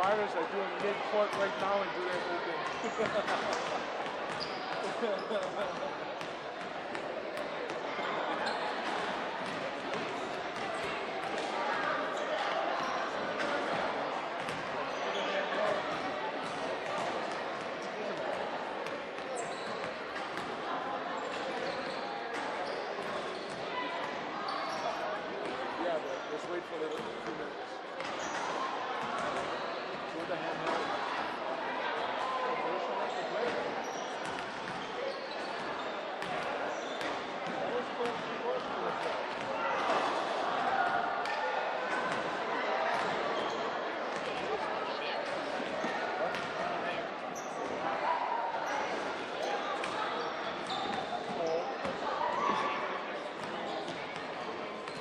fighters are doing mid-court right now and do their movement. Yeah, but let's wait for a few minutes. With the handheld.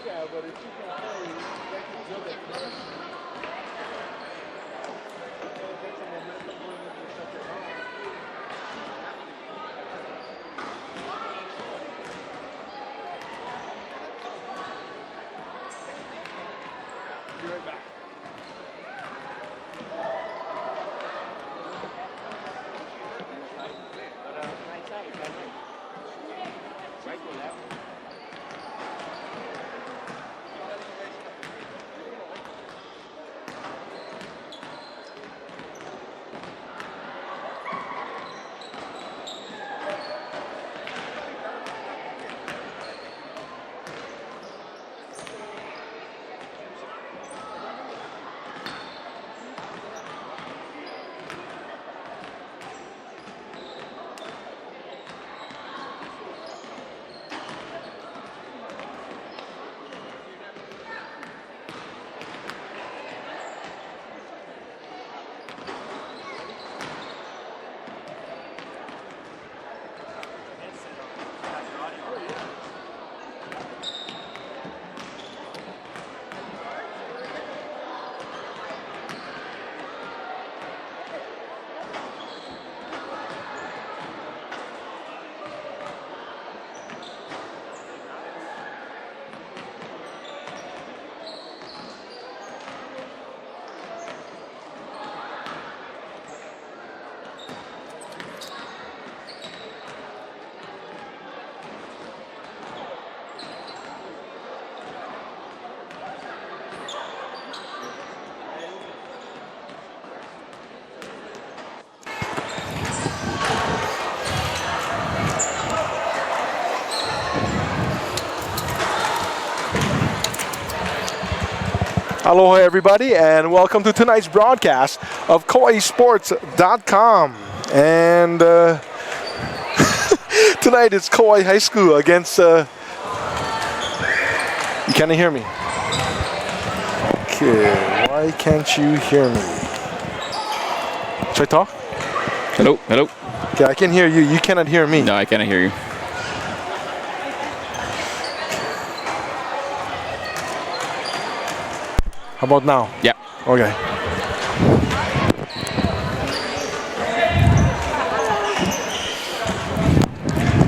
Yeah, but if you can play, they can build it first. Get some momentum going into the second round. Be right back. Aloha everybody, and welcome to tonight's broadcast of KauaiSports.com. And tonight it's Kauai High School against, you can't hear me? Okay, why can't you hear me? Should I talk? Hello, hello. Okay, I can hear you, you cannot hear me. No, I cannot hear you. How about now? Yeah. Okay.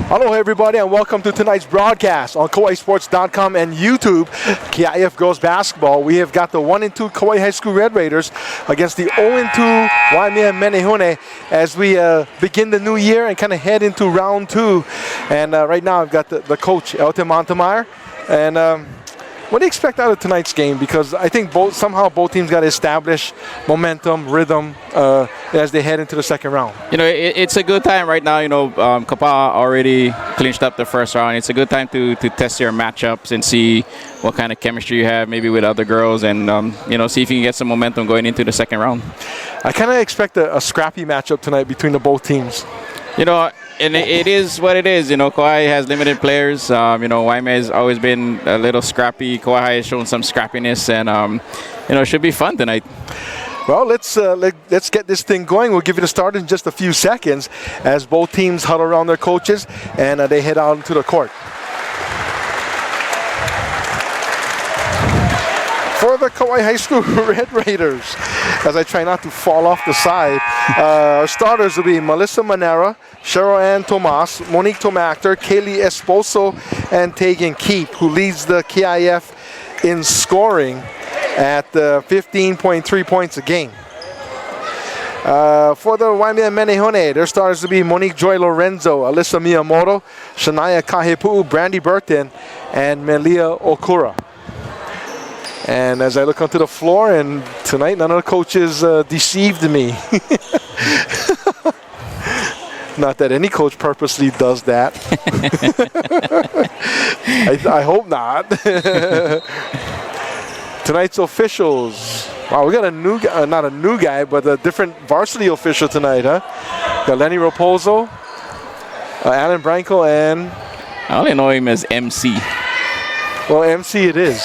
Aloha everybody, and welcome to tonight's broadcast on KauaiSports.com and YouTube. KIF Girls Basketball. We have got the 1-2 Kauai High School Red Raiders against the 0-2 Waimea Menehune as we begin the new year and kind of head into round 2. And right now I've got the coach, Elte Montemeyer. And what do you expect out of tonight's game? Because I think somehow both teams got to establish momentum, rhythm as they head into the second round. You know, it's a good time right now. You know, Kapaa already clinched up the first round. It's a good time to test your matchups and see what kind of chemistry you have maybe with other girls and, you know, see if you can get some momentum going into the second round. I kind of expect a scrappy matchup tonight between the both teams. You know, and it is what it is. You know, Kauai has limited players. You know, Waimea has always been a little scrappy. Kauai has shown some scrappiness, and you know, it should be fun tonight. Well, let's get this thing going. We'll give you the start in just a few seconds as both teams huddle around their coaches and they head out into the court. For the Kauai High School Red Raiders, as I try not to fall off the side, our starters will be Melissa Manera, Cheryl Ann Tomas, Monique Tomactor, Kaylee Esposo, and Tegan Keep, who leads the KIF in scoring at 15.3 points a game. For the Waimea Menehune, their starters to be Monique Joy Lorenzo, Alyssa Miyamoto, Shania Kahepu'u, Brandy Burton, and Melia Okura. And as I look onto the floor, and tonight none of the coaches deceived me. Not that any coach purposely does that. I hope not. Tonight's officials. Wow, we got a new guy, not a new guy, but a different varsity official tonight, huh? Got Lenny Raposo, Alan Branco, and... I only know him as MC. Well, MC it is.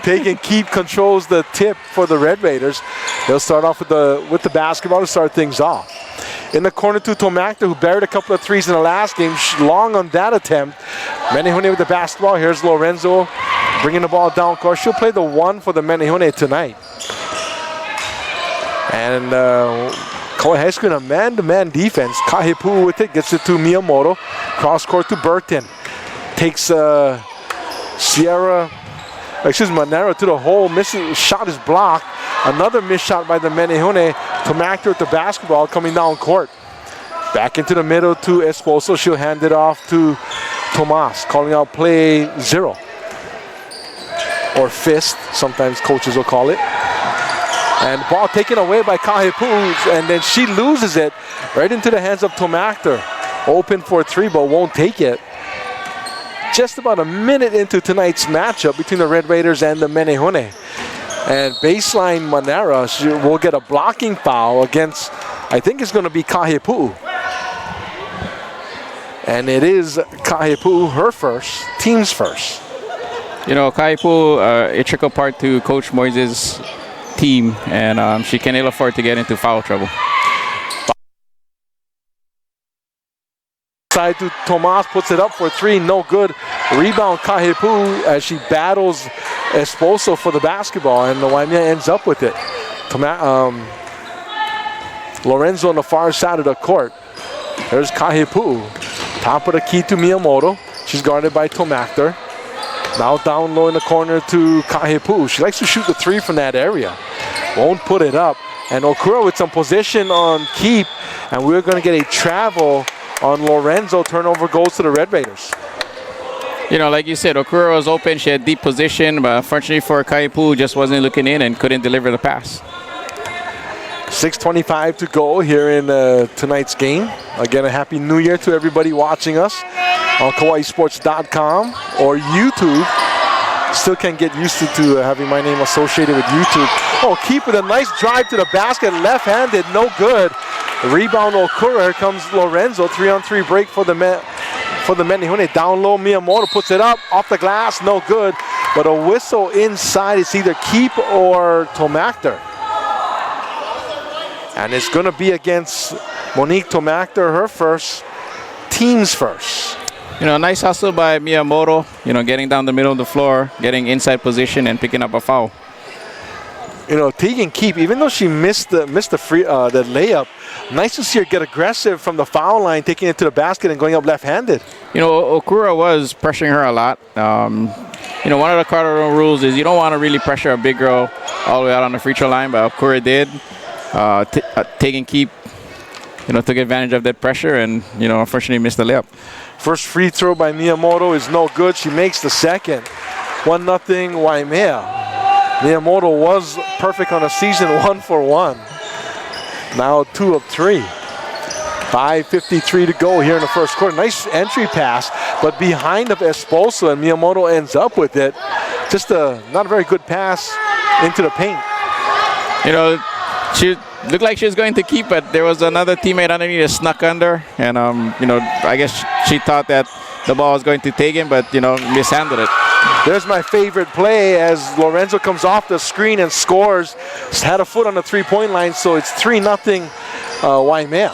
Take and keep controls the tip for the Red Raiders. They'll start off with the basketball to start things off. In the corner to Tomakta, who buried a couple of threes in the last game, long on that attempt. Menehune with the basketball. Here's Lorenzo bringing the ball down court. She'll play the one for the Menehune tonight. And Kauai High School in a man-to-man defense. Kahepu'u with it, gets it to Miyamoto. Cross court to Burton. Takes Monero to the hole. Misses, shot is blocked. Another missed shot by the Menehune. Tomakta with the basketball coming down court. Back into the middle to Esposo. She'll hand it off to Tomas, calling out play 0. Or fist, sometimes coaches will call it. And ball taken away by Kahepu'u, and then she loses it right into the hands of Tomakta. Open for 3, but won't take it. Just about a minute into tonight's matchup between the Red Raiders and the Menehune. And baseline Manera will get a blocking foul against, I think it's going to be Kahepu'u. And it is Kahepu'u, her first, team's first. You know, Kahepu'u, a trickle part to Coach Moises' team, and she can ill afford to get into foul trouble. Side to Tomas, puts it up for 3, no good. Rebound Kahepu'u as she battles Esposo for the basketball, and the Waimea ends up with it. Lorenzo on the far side of the court. There's Kahepu'u. Top of the key to Miyamoto. She's guarded by Tomakta. Now down low in the corner to Kahepu'u. She likes to shoot the 3 from that area. Won't put it up. And Okura with some position on keep, and we're going to get a travel on Lorenzo. Turnover goes to the Red Raiders. You know, like you said, Okura was open. She had deep position, but unfortunately for Kahepu'u, just wasn't looking in and couldn't deliver the pass. 6:25 to go here in tonight's game. Again, a Happy New Year to everybody watching us on KauaiSports.com or YouTube. Still can't get used to having my name associated with YouTube. Oh, keep with a nice drive to the basket, left-handed, no good. Rebound Okura. Here comes Lorenzo. 3-on-3 break for the Menehune. Down low, Miyamoto puts it up off the glass, no good. But a whistle inside. It's either keep or Tomakta. And it's going to be against Monique Tomakta, her first, team's first. You know, nice hustle by Miyamoto, you know, getting down the middle of the floor, getting inside position and picking up a foul. You know, Tegan Keep, even though she missed the layup, nice to see her get aggressive from the foul line, taking it to the basket and going up left-handed. You know, Okura was pressuring her a lot. You know, one of the cardinal rules is you don't want to really pressure a big girl all the way out on the free throw line, but Okura did. Tegan Keep, you know, took advantage of that pressure and, you know, unfortunately missed the layup. First free throw by Miyamoto is no good. She makes the second. 1-0 Waimea. Miyamoto was perfect on a season, 1 for 1. Now 2 of 3. 5:53 to go here in the first quarter. Nice entry pass, but behind of Esposo, and Miyamoto ends up with it. Just not a very good pass into the paint. You know, she looked like she was going to keep it. There was another teammate underneath that snuck under, and you know, I guess she thought that the ball was going to take him, but you know, mishandled it. There's my favorite play as Lorenzo comes off the screen and scores. Had a foot on the three-point line, so it's 3-0 Waimea.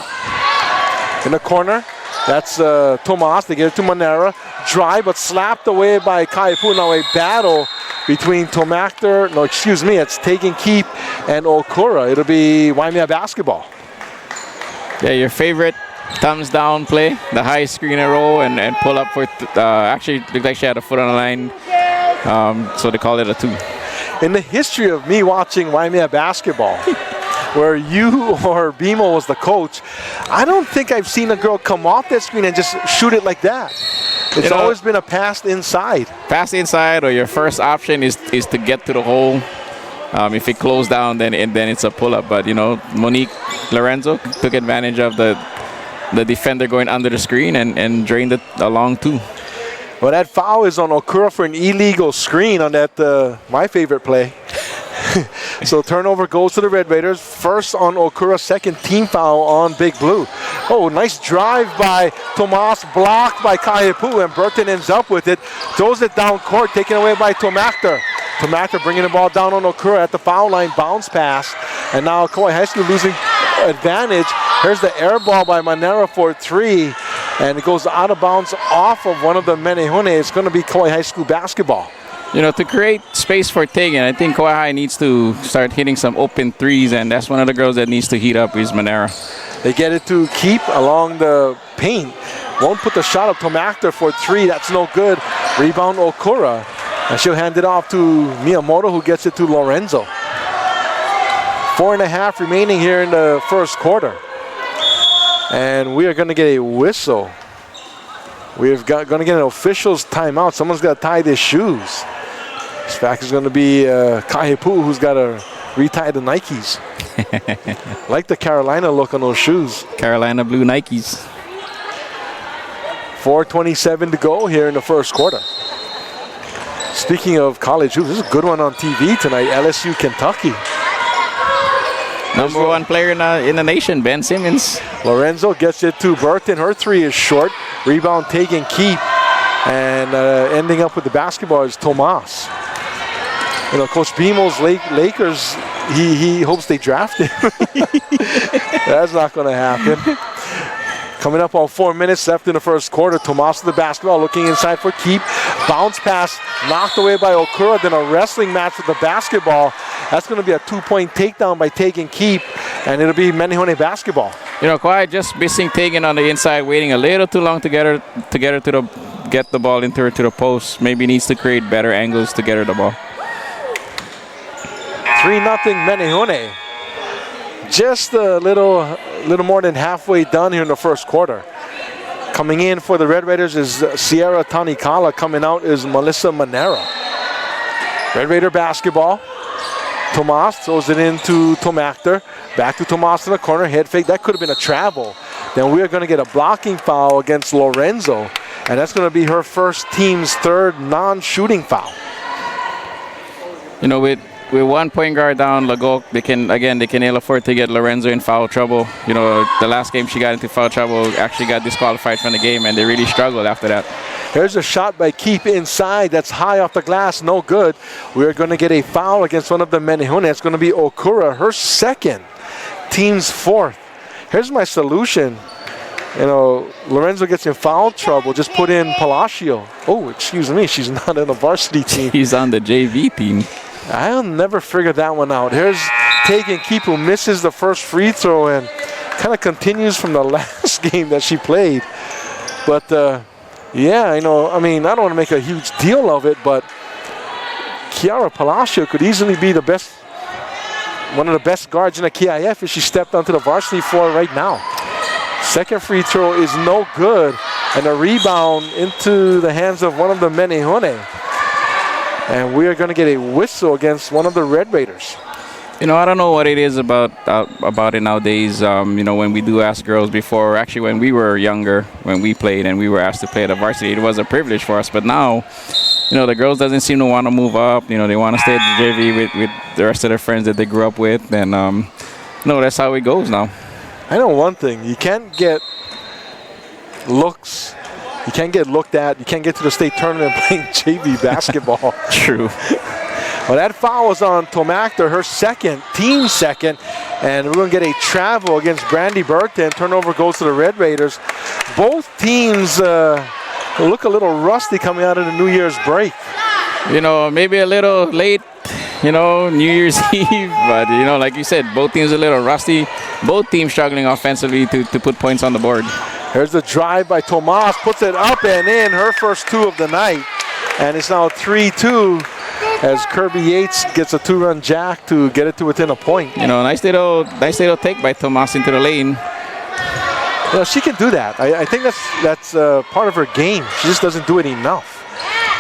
In the corner, that's Tomas. They get it to Manera. Drive, but slapped away by Kahepu'u. Now a battle between Tomakta, it's Tegan Keep and Okura. It'll be Waimea basketball. Yeah, your favorite thumbs down play, the high screen and roll and pull up for, actually looked like she had a foot on the line, so they call it a 2. In the history of me watching Waimea basketball, where you or BMO was the coach, I don't think I've seen a girl come off that screen and just shoot it like that. It's always been a pass inside. Pass inside, or your first option is to get to the hole. If it closed down, then it's a pull-up. But, Monique Lorenzo took advantage of the defender going under the screen and drained it along too. Well, that foul is on Okura for an illegal screen on that, my favorite play. So turnover goes to the Red Raiders. First on Okura, second team foul on Big Blue. Oh, nice drive by Tomas, blocked by Kaihepu, and Burton ends up with it. Throws it down court, taken away by Tomachter. Tomachter bringing the ball down on Okura at the foul line, bounce pass. And now Kauai High School losing advantage. Here's the air ball by Manera for 3. And it goes out of bounds off of one of the Menehune. It's going to be Kauai High School basketball. To create space for Tegan, I think Kauai High needs to start hitting some open threes, and that's one of the girls that needs to heat up is Manera. They get it to Keep along the paint. Won't put the shot up. Tomachter for 3. That's no good. Rebound Okura. And she'll hand it off to Miyamoto, who gets it to Lorenzo. 4.5 remaining here in the first quarter. And we are going to get a whistle. We're going to get an official's timeout. Someone's got to tie their shoes. This fact is going to be Kaihepu, who's got to retie the Nikes. Like the Carolina look on those shoes. Carolina blue Nikes. 4:27 to go here in the first quarter. Speaking of college hoops, this is a good one on TV tonight. LSU, Kentucky. Number 1 player in the nation, Ben Simmons. Lorenzo gets it to Burton. Her 3 is short. Rebound taken, Keep. And ending up with the basketball is Tomas. Coach Bemo's Lakers, he hopes they draft him. That's not going to happen. Coming up on 4 minutes left in the first quarter. Tomas with the basketball, looking inside for Keep. Bounce pass knocked away by Okura. Then a wrestling match with the basketball. That's going to be a 2-point takedown by Tegan Keep, and it'll be Menehune basketball. Kauai just missing Tegan on the inside, waiting a little too long to get the ball into her to the post. Maybe needs to create better angles to get her the ball. 3-0 Menehune. Just a little more than halfway done here in the first quarter. Coming in for the Red Raiders is Sierra Tanikala. Coming out is Melissa Manera. Red Raider basketball. Tomas throws it into Tomachter. Back to Tomas in the corner. Head fake. That could have been a travel. Then we are going to get a blocking foul against Lorenzo. And that's going to be her first team's 3rd non-shooting foul. With 1 point guard down, Lagok, they can ill afford to get Lorenzo in foul trouble. The last game she got into foul trouble, actually got disqualified from the game, and they really struggled after that. Here's a shot by Keep inside. That's high off the glass. No good. We're going to get a foul against one of the Menehune. It's going to be Okura, her 2nd, team's 4th. Here's my solution. Lorenzo gets in foul trouble. Just put in Palacio. Oh, excuse me. She's not in the varsity team. He's on the JV team. I'll never figure that one out. Here's Tegan Keep, who misses the first free throw and kind of continues from the last game that she played. But, I don't want to make a huge deal of it, but Kiara Palacio could easily be one of the best guards in the KIF if she stepped onto the varsity floor right now. Second free throw is no good, and a rebound into the hands of one of the Menehune. And we are going to get a whistle against one of the Red Raiders. I don't know what it is about it nowadays. When we do ask girls before, actually when we were younger, when we played and we were asked to play at the varsity, it was a privilege for us. But now, the girls doesn't seem to want to move up. They want to stay at the JV with the rest of their friends that they grew up with. And, that's how it goes now. I know one thing. You can't get looks. You can't get looked at. You can't get to the state tournament playing JV basketball. True. Well, that foul was on Tomachter, her 2nd, team 2nd. And we're going to get a travel against Brandy Burton. Turnover goes to the Red Raiders. Both teams look a little rusty coming out of the New Year's break. Maybe a little late, New Year's Eve. But, like you said, both teams a little rusty. Both teams struggling offensively to put points on the board. Here's the drive by Tomas. Puts it up and in. Her first 2 of the night. And it's now 3-2 as Kirby Yates gets a 2-run jack to get it to within a point. You know, nice little take by Tomas into the lane. You know, she can do that. I think that's part of her game. She just doesn't do it enough.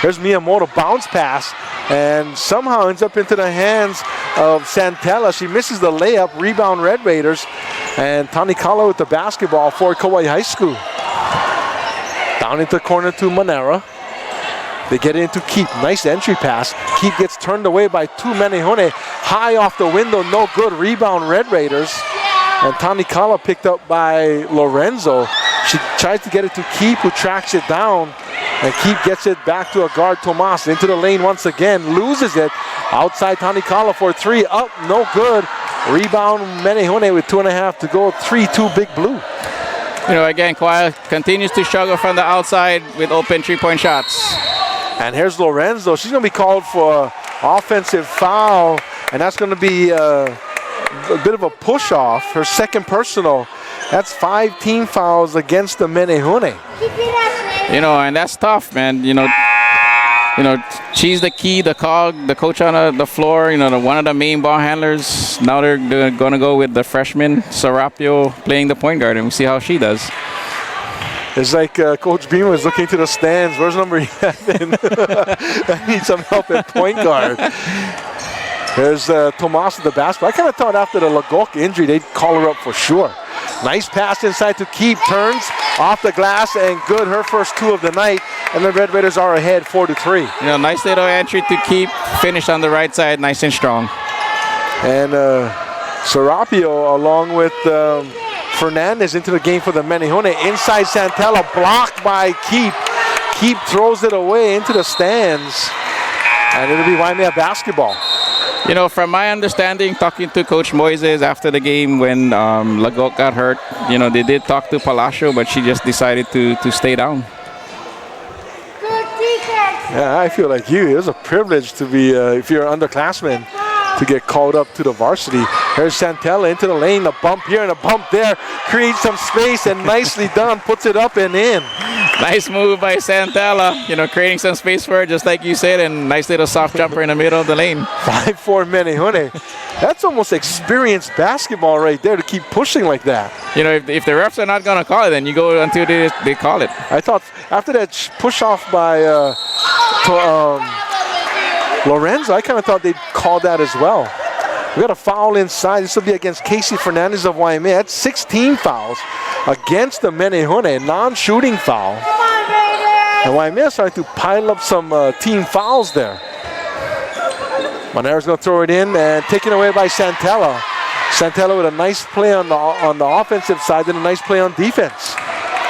Here's Miyamoto, bounce pass, and somehow ends up into the hands of Santella. She misses the layup, rebound Red Raiders, and Tanikala with the basketball for Kauai High School. Down into the corner to Manera. They get into Keep. Nice entry pass. Keep gets turned away by two Menehune. High off the window, no good. Rebound Red Raiders. And Tanikala picked up by Lorenzo. She tries to get it to Keep, who tracks it down. And Keep gets it back to a guard, Tomas. Into the lane once again, loses it. Outside Tanikala for three, up, no good. Rebound Menehune with 2.5 to go. 3-2 Big Blue. You know, again, Kauai continues to struggle from the outside with open three-point shots. And here's Lorenzo. She's going to be called for an offensive foul, and that's going to be a bit of a push-off, her second personal. That's 5 team fouls against the Menehune. You know, and that's tough, man. You know, she's the key, the cog, the coach on the floor. You know, one of the main ball handlers. Now they're going to go with the freshman Serapio playing the point guard, and we'll see how she does. It's like Coach Beamer is looking to the stands. Where's number 11? I need some help at point guard. There's Tomas with the basketball. I kind of thought after the Lagok injury, they'd call her up for sure. Nice pass inside to Keep. Turns off the glass and good. Her first 2 of the night. And the Red Raiders are ahead 4-3. You know, nice little entry to Keep. Finish on the right side, nice and strong. And Serapio along with Fernandez into the game for the Menehune. Inside Santella, blocked by Keep. Keep throws it away into the stands. And it'll be Waimea basketball. You know, from my understanding, talking to Coach Moises after the game when Lagok got hurt, you know, they did talk to Palacio, but she just decided to stay down. Yeah, I feel like you. It was a privilege to be, if you're an underclassman, to get called up to the varsity. Here's Santella into the lane, a bump here and a bump there. Creates some space and nicely done, puts it up and in. Nice move by Santella, you know, creating some space for her, just like you said, and nice little soft jumper in the middle of the lane. 5-4 Menehune. That's almost experienced basketball right there to keep pushing like that. You know, if the refs are not going to call it, then you go until they call it. I thought after that push off by Lorenzo, I kind of thought they'd call that as well. We got a foul inside. This will be against Casey Fernandez of Waimea. That's 16 fouls against the Menehune, non-shooting foul. And Waimea starting to pile up some team fouls there. Monera's going to throw it in and taken away by Santella. Santella with a nice play on the offensive side and a nice play on defense.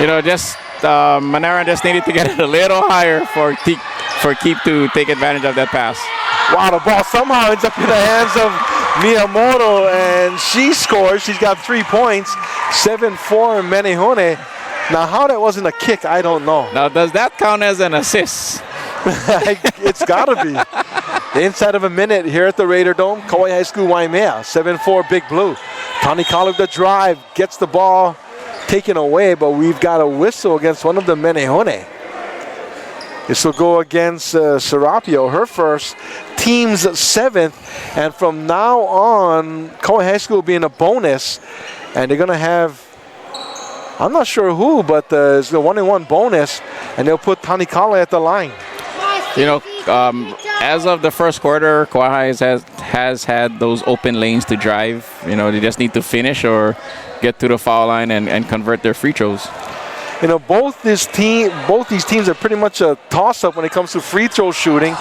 You know, just Monera just needed to get it a little higher for Keep to take advantage of that pass. Wow, the ball somehow ends up in the hands of Miyamoto, and she scores. She's got 3 points, 7-4 in Menehune. Now, how that wasn't a kick, I don't know. Now, does that count as an assist? It's got to be. Inside of a minute here at the Raider Dome, Kauai High School, Waimea, 7-4 Big Blue. Tanikala the drive, gets the ball taken away, but we've got a whistle against one of the Menehune. This will go against Serapio, her first, team's 7th, and from now on, Kauai High School will be in a bonus, and they're going to have, I'm not sure who, but it's the 1-and-1 bonus, and they'll put Tanikala at the line. You know, as of the first quarter, Kauai has had those open lanes to drive. You know, they just need to finish or get to the foul line and convert their free throws. You know, both these teams are pretty much a toss-up when it comes to free throw shooting,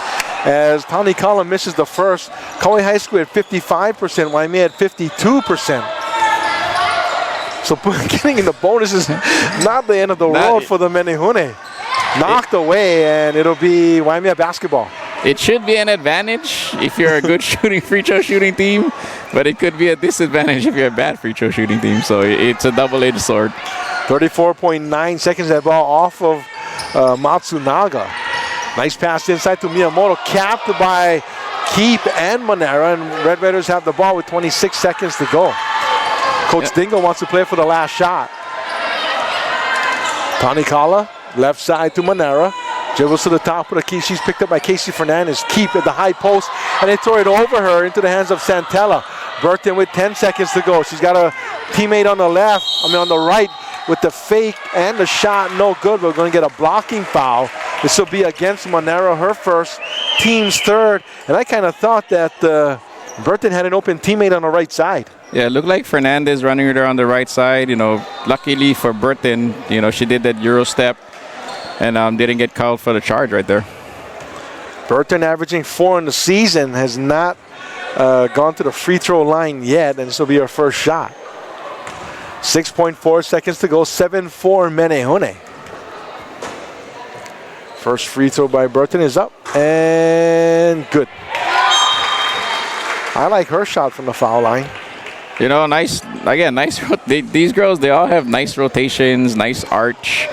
as Tanikala misses the first. Kauai High School at 55%, Waimea at 52%. So getting in the bonus is not the end of the world for the Menehune. Knocked away, and it'll be Waimea basketball. It should be an advantage if you're a good free throw shooting team, but it could be a disadvantage if you're a bad free throw shooting team. So it's a double-edged sword. 34.9 seconds, that ball off of Matsunaga. Nice pass inside to Miyamoto, capped by Keep and Monera, and Red Raiders have the ball with 26 seconds to go. Coach Dingo wants to play for the last shot. Tanikala, left side to Monera. Dribbles to the top of the key. She's picked up by Casey Fernandez. Keep at the high post, and they throw it over her into the hands of Santella. Burton with 10 seconds to go. She's got a teammate on the on the right with the fake and the shot. No good. We're going to get a blocking foul. This will be against Monero, her first, team's third. And I kind of thought that Burton had an open teammate on the right side. Yeah, it looked like Fernandez running her on the right side. Luckily for Burton, she did that Euro step and didn't get called for the charge right there. Burton averaging 4 in the season, has not gone to the free throw line yet, and this will be her first shot. 6.4 seconds to go, 7-4 Menehune. First free throw by Burton is up and good. I like her shot from the foul line. Nice. These girls, they all have nice rotations, nice arch,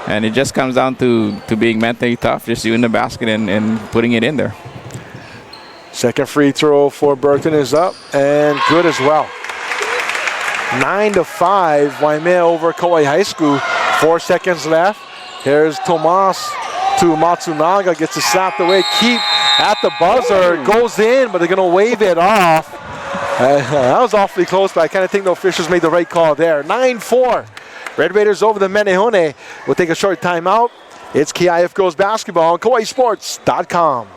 and it just comes down to being mentally tough, just doing the basket and putting it in there. Second free throw for Burton is up and good as well. 9-5, Waimea over Kauai High School. 4 seconds left. Here's Tomas to Matsunaga, gets it slapped away. Keep at the buzzer, goes in, but they're going to wave it off. That was awfully close, but I kind of think the officials made the right call there. 9-4. Red Raiders over the Menehune. We'll take a short timeout. It's KIF Girls Basketball on KauaiSports.com.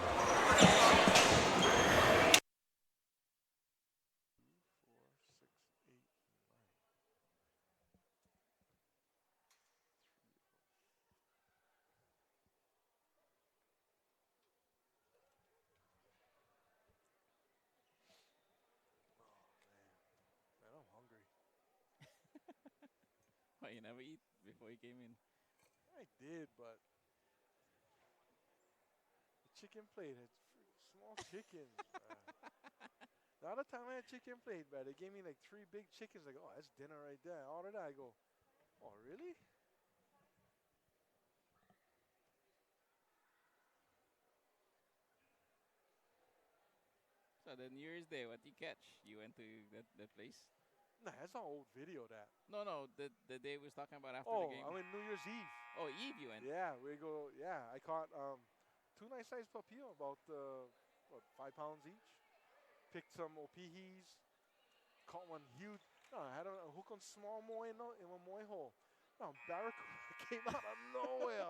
You never eat before you came in? I did, but the chicken plate had small chickens. The other time I had chicken plate, but they gave me like 3 big chickens. Like, oh, that's dinner right there. I ordered that. I go, oh, really? So the New Year's Day, what you catch? You went to that place? Nah, that's an old video, that. No, the day we was talking about after the game. I went New Year's Eve. Oh, Eve you went? Yeah, I caught 2 nice-sized papillo, about 5 pounds each. Picked some opihis. Caught one huge. No, I had a hook on small moe in a moe hole. No, barracuda came out of nowhere.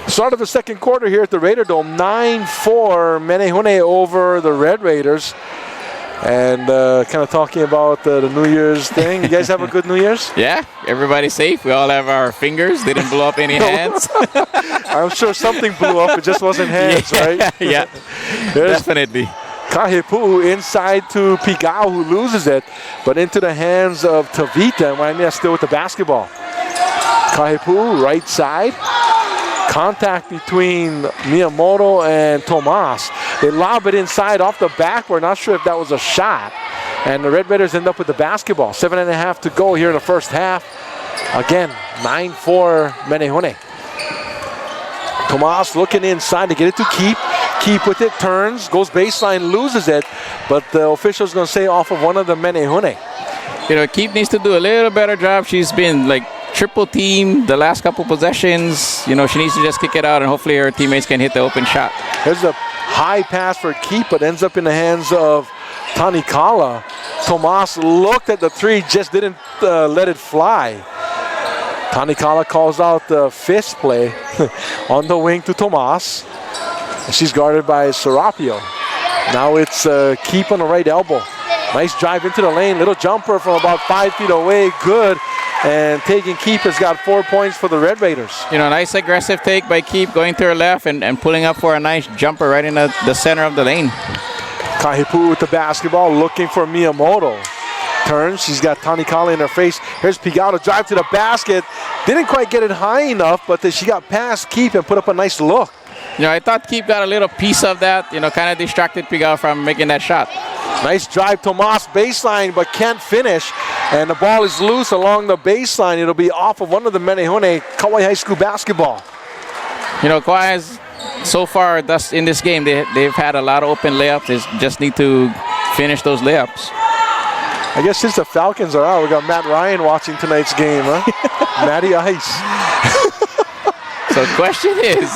Start of the second quarter here at the Raider Dome. 9-4 Menehune over the Red Raiders. And kind of talking about the New Year's thing. You guys have a good New Year's? Yeah, everybody's safe. We all have our fingers. Didn't blow up any hands. I'm sure something blew up. It just wasn't hands, right? Yeah, definitely. Kahipu inside to Pigao, who loses it, but into the hands of Tavita, and Waimea still with the basketball. Kahipu, right side. Contact between Miyamoto and Tomas. They lob it inside off the back. We're not sure if that was a shot. And the Red Raiders end up with the basketball. 7.5 to go here in the first half. Again, 9-4 Menehune. Tomas looking inside to get it to Keep. Keep with it, turns, goes baseline, loses it. But the official's going to say off of one of the Menehune. Keep needs to do a little better job. She's been like triple team the last couple possessions. She needs to just kick it out, and hopefully her teammates can hit the open shot. There's a high pass for Keep, but ends up in the hands of Tanikala. Tomas looked at the 3, just didn't let it fly. Tanikala calls out the fist play on the wing to Tomas. And she's guarded by Serapio. Now it's Keep on the right elbow. Nice drive into the lane. Little jumper from about 5 feet away. Good. And taking Keep has got 4 points for the Red Raiders. Nice aggressive take by Keep, going to her left and pulling up for a nice jumper right in the center of the lane. Kahipu with the basketball, looking for Miyamoto. Turns, she's got Tanikala in her face. Here's Pigao to drive to the basket. Didn't quite get it high enough, but she got past Keep and put up a nice look. I thought Keep got a little piece of that, kind of distracted Pigao from making that shot. Nice drive, Tomas, baseline, but can't finish. And the ball is loose along the baseline. It'll be off of one of the Menehune, Kauai High School basketball. Kauai has, so far thus in this game, they've had a lot of open layups. They just need to finish those layups. I guess since the Falcons are out, we got Matt Ryan watching tonight's game, huh? Matty Ice. So the question is,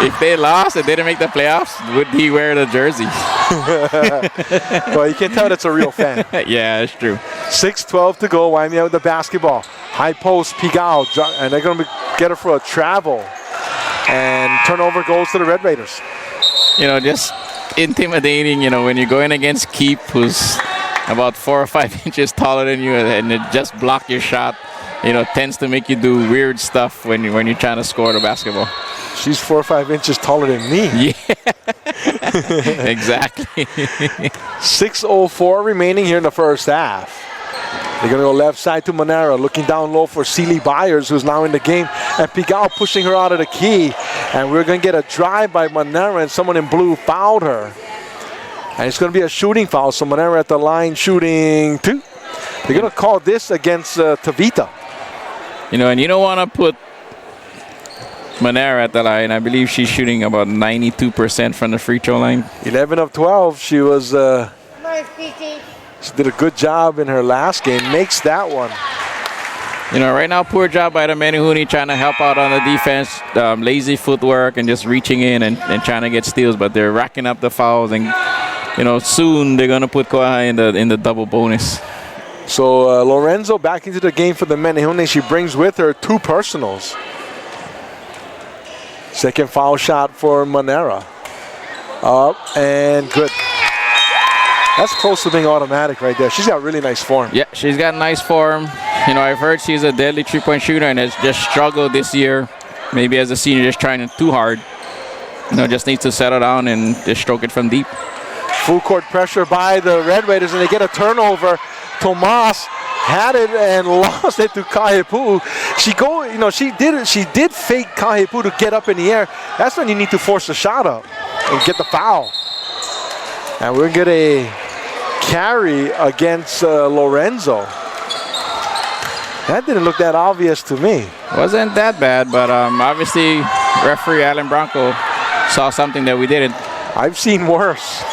if they lost and didn't make the playoffs, would he wear the jersey? Well, you can tell that's a real fan. Yeah, it's true. 6:12 to go. Waimea with the basketball. High post, Pigao, and they're going to get her for a travel. And turnover goes to the Red Raiders. Just intimidating, when you're going against KIF, who's about 4 or 5 inches taller than you, and it just block your shot. Tends to make you do weird stuff when you're trying to score the basketball. She's 4 or 5 inches taller than me. Yeah, exactly. 6:04 remaining here in the first half. They're going to go left side to Monera, looking down low for Celie Byers, who's now in the game. And Pigao pushing her out of the key. And we're going to get a drive by Monera, and someone in blue fouled her. And it's going to be a shooting foul. So Monera at the line shooting 2. They're going to call this against Tavita. And you don't want to put Monera at the line. I believe she's shooting about 92% from the free throw line. 11 of 12. She was... She did a good job in her last game. Makes that one. Right now, poor job by the Menehune trying to help out on the defense. Lazy footwork and just reaching in and trying to get steals. But they're racking up the fouls. And, soon they're going to put Kauai in the double bonus. So Lorenzo back into the game for the Menehune. She brings with her 2 personals. Second foul shot for Monera. Up and good. That's close to being automatic right there. She's got really nice form. Yeah, she's got nice form. I've heard she's a deadly 3-point shooter and has just struggled this year. Maybe as a senior, just trying too hard. Just needs to settle down and just stroke it from deep. Full court pressure by the Red Raiders, and they get a turnover. Tomas had it and lost it to Kahepu. She did fake Kahepu to get up in the air. That's when you need to force the shot up and get the foul. And we're going to get a carry against Lorenzo. That didn't look that obvious to me. Wasn't that bad, but obviously referee Alan Bronco saw something that we didn't. I've seen worse.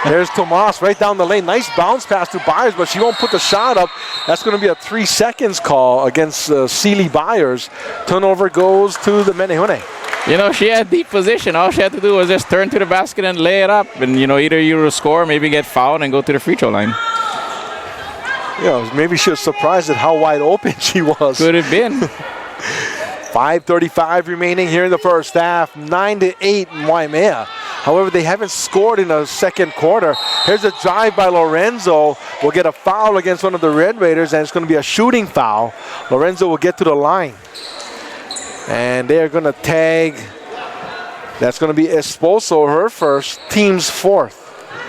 There's Tomas right down the lane. Nice bounce pass to Byers, but she won't put the shot up. That's going to be a 3 seconds call against Celie Byers. Turnover goes to the Menehune. She had deep position. All she had to do was just turn to the basket and lay it up. And, either you will score, maybe get fouled and go to the free throw line. Maybe she was surprised at how wide open she was. Could have been. 5:35 remaining here in the first half. 9-8 in Waimea. However, they haven't scored in the second quarter. Here's a drive by Lorenzo. We'll get a foul against one of the Red Raiders, and it's going to be a shooting foul. Lorenzo will get to the line. And they're going to tag. That's going to be Esposo, her first, team's 4th.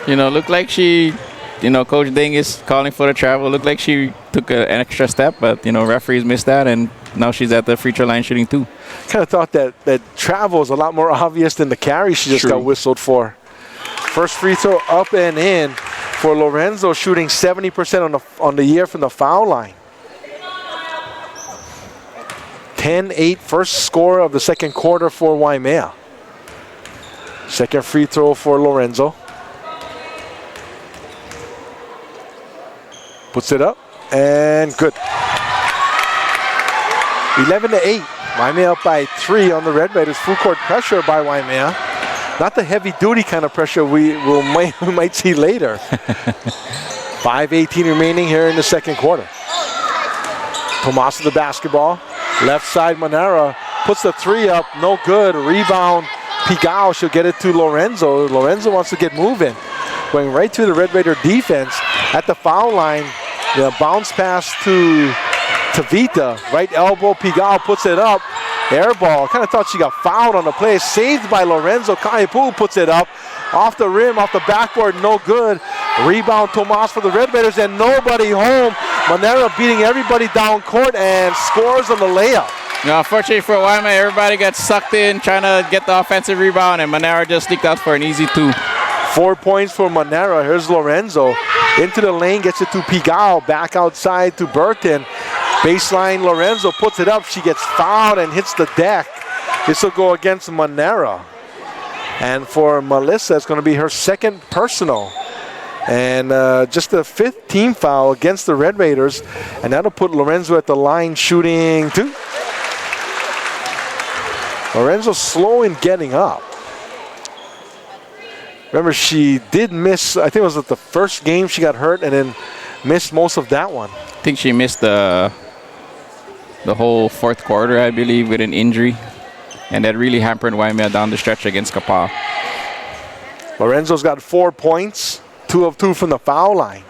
Looked like she, Coach Ding is calling for the travel. Looked like she took an extra step, but, referees missed that, and now she's at the free throw line shooting 2. Kind of thought that travel is a lot more obvious than the carry she just got whistled for. First free throw up and in for Lorenzo, shooting 70% on the year from the foul line. 10-8, first score of the second quarter for Waimea. Second free throw for Lorenzo. Puts it up and good. 11-8. Waimea up by 3 on the Red Raiders. Full court pressure by Waimea. Not the heavy duty kind of pressure we might see later. 5:18 remaining here in the second quarter. Tomas with the basketball. Left side, Monera puts the 3 up. No good. Rebound. Pigao. She'll get it to Lorenzo. Lorenzo wants to get moving. Going right to the Red Raider defense at the foul line. The bounce pass to Tavita. Right elbow. Pigao puts it up. Air ball. Kind of thought she got fouled on the play. Saved by Lorenzo. Kahepu puts it up. Off the rim, off the backboard, no good. Rebound Tomas for the Red Raiders and nobody home. Monera beating everybody down court and scores on the layup. Unfortunately for Waimea, everybody got sucked in trying to get the offensive rebound, and Monera just sneaked out for an easy 2. 4 points for Monera. Here's Lorenzo. Into the lane, gets it to Pigao. Back outside to Burton. Baseline, Lorenzo puts it up. She gets fouled and hits the deck. This will go against Monera. And for Melissa, it's going to be her second personal. And just the 5th team foul against the Red Raiders. And that'll put Lorenzo at the line shooting 2. Lorenzo slow in getting up. Remember, she did miss, I think it was at the first game she got hurt and then missed most of that one. I think she missed the whole 4th quarter, I believe, with an injury. And that really hampered Waimea down the stretch against Kauai. Lorenzo's got 4 points, 2 of 2 from the foul line.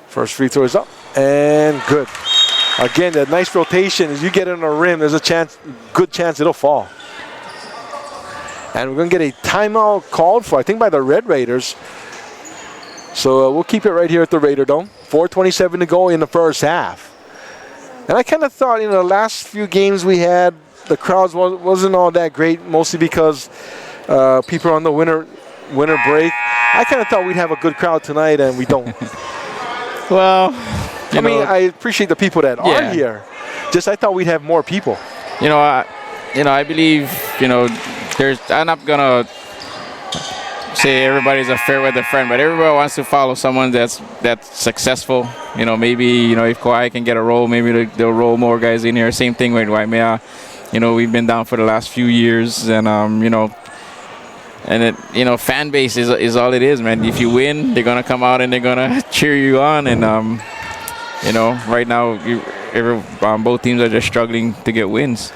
First free throw is up and good. Again, that nice rotation. As you get in the rim, there's a good chance it'll fall. And we're going to get a timeout called for, I think, by the Red Raiders. So we'll keep it right here at the Raider Dome. 4:27 to go in the first half. And I kind of thought, the last few games we had, the crowds wasn't all that great, mostly because people are on the winter break. I kind of thought we'd have a good crowd tonight, and we don't. Well, I appreciate the people that are here. Just I thought we'd have more people. I believe, I'm not gonna say everybody's a fair weather friend, but everybody wants to follow someone that's successful. Maybe if Kauai can get a roll, maybe they'll roll more guys in here. Same thing with Waimea. We've been down for the last few years, and fan base is all it is, man. If you win, they're gonna come out and they're gonna cheer you on, and right now both teams are just struggling to get wins.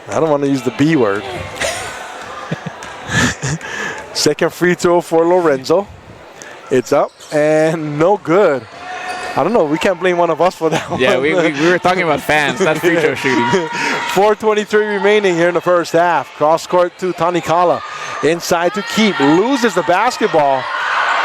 I don't want to use the B word. Second free throw for Lorenzo. It's up and no good. I don't know. We can't blame one of us for that one. Yeah, we were talking about fans, not free throw shooting. 4:23 remaining here in the first half. Cross court to Tanikala. Inside to Keep. Loses the basketball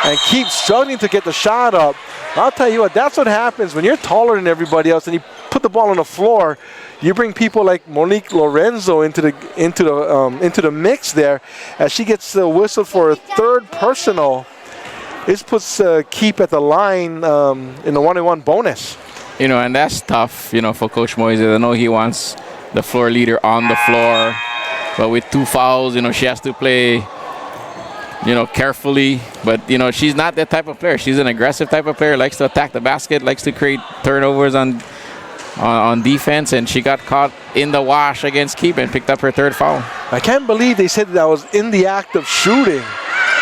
and keeps struggling to get the shot up. I'll tell you what, that's what happens when you're taller than everybody else and you put the ball on the floor. You bring people like Monique Lorenzo into the mix there, as she gets the whistle for a 3rd personal. This puts Keep at the line in the 1-on-1 bonus. And that's tough, for Coach Moises. I know he wants the floor leader on the floor, but with 2 fouls, she has to play, carefully. But, she's not that type of player. She's an aggressive type of player, likes to attack the basket, likes to create turnovers on defense, and she got caught in the wash against Keep and picked up her 3rd foul. I can't believe they said that was in the act of shooting.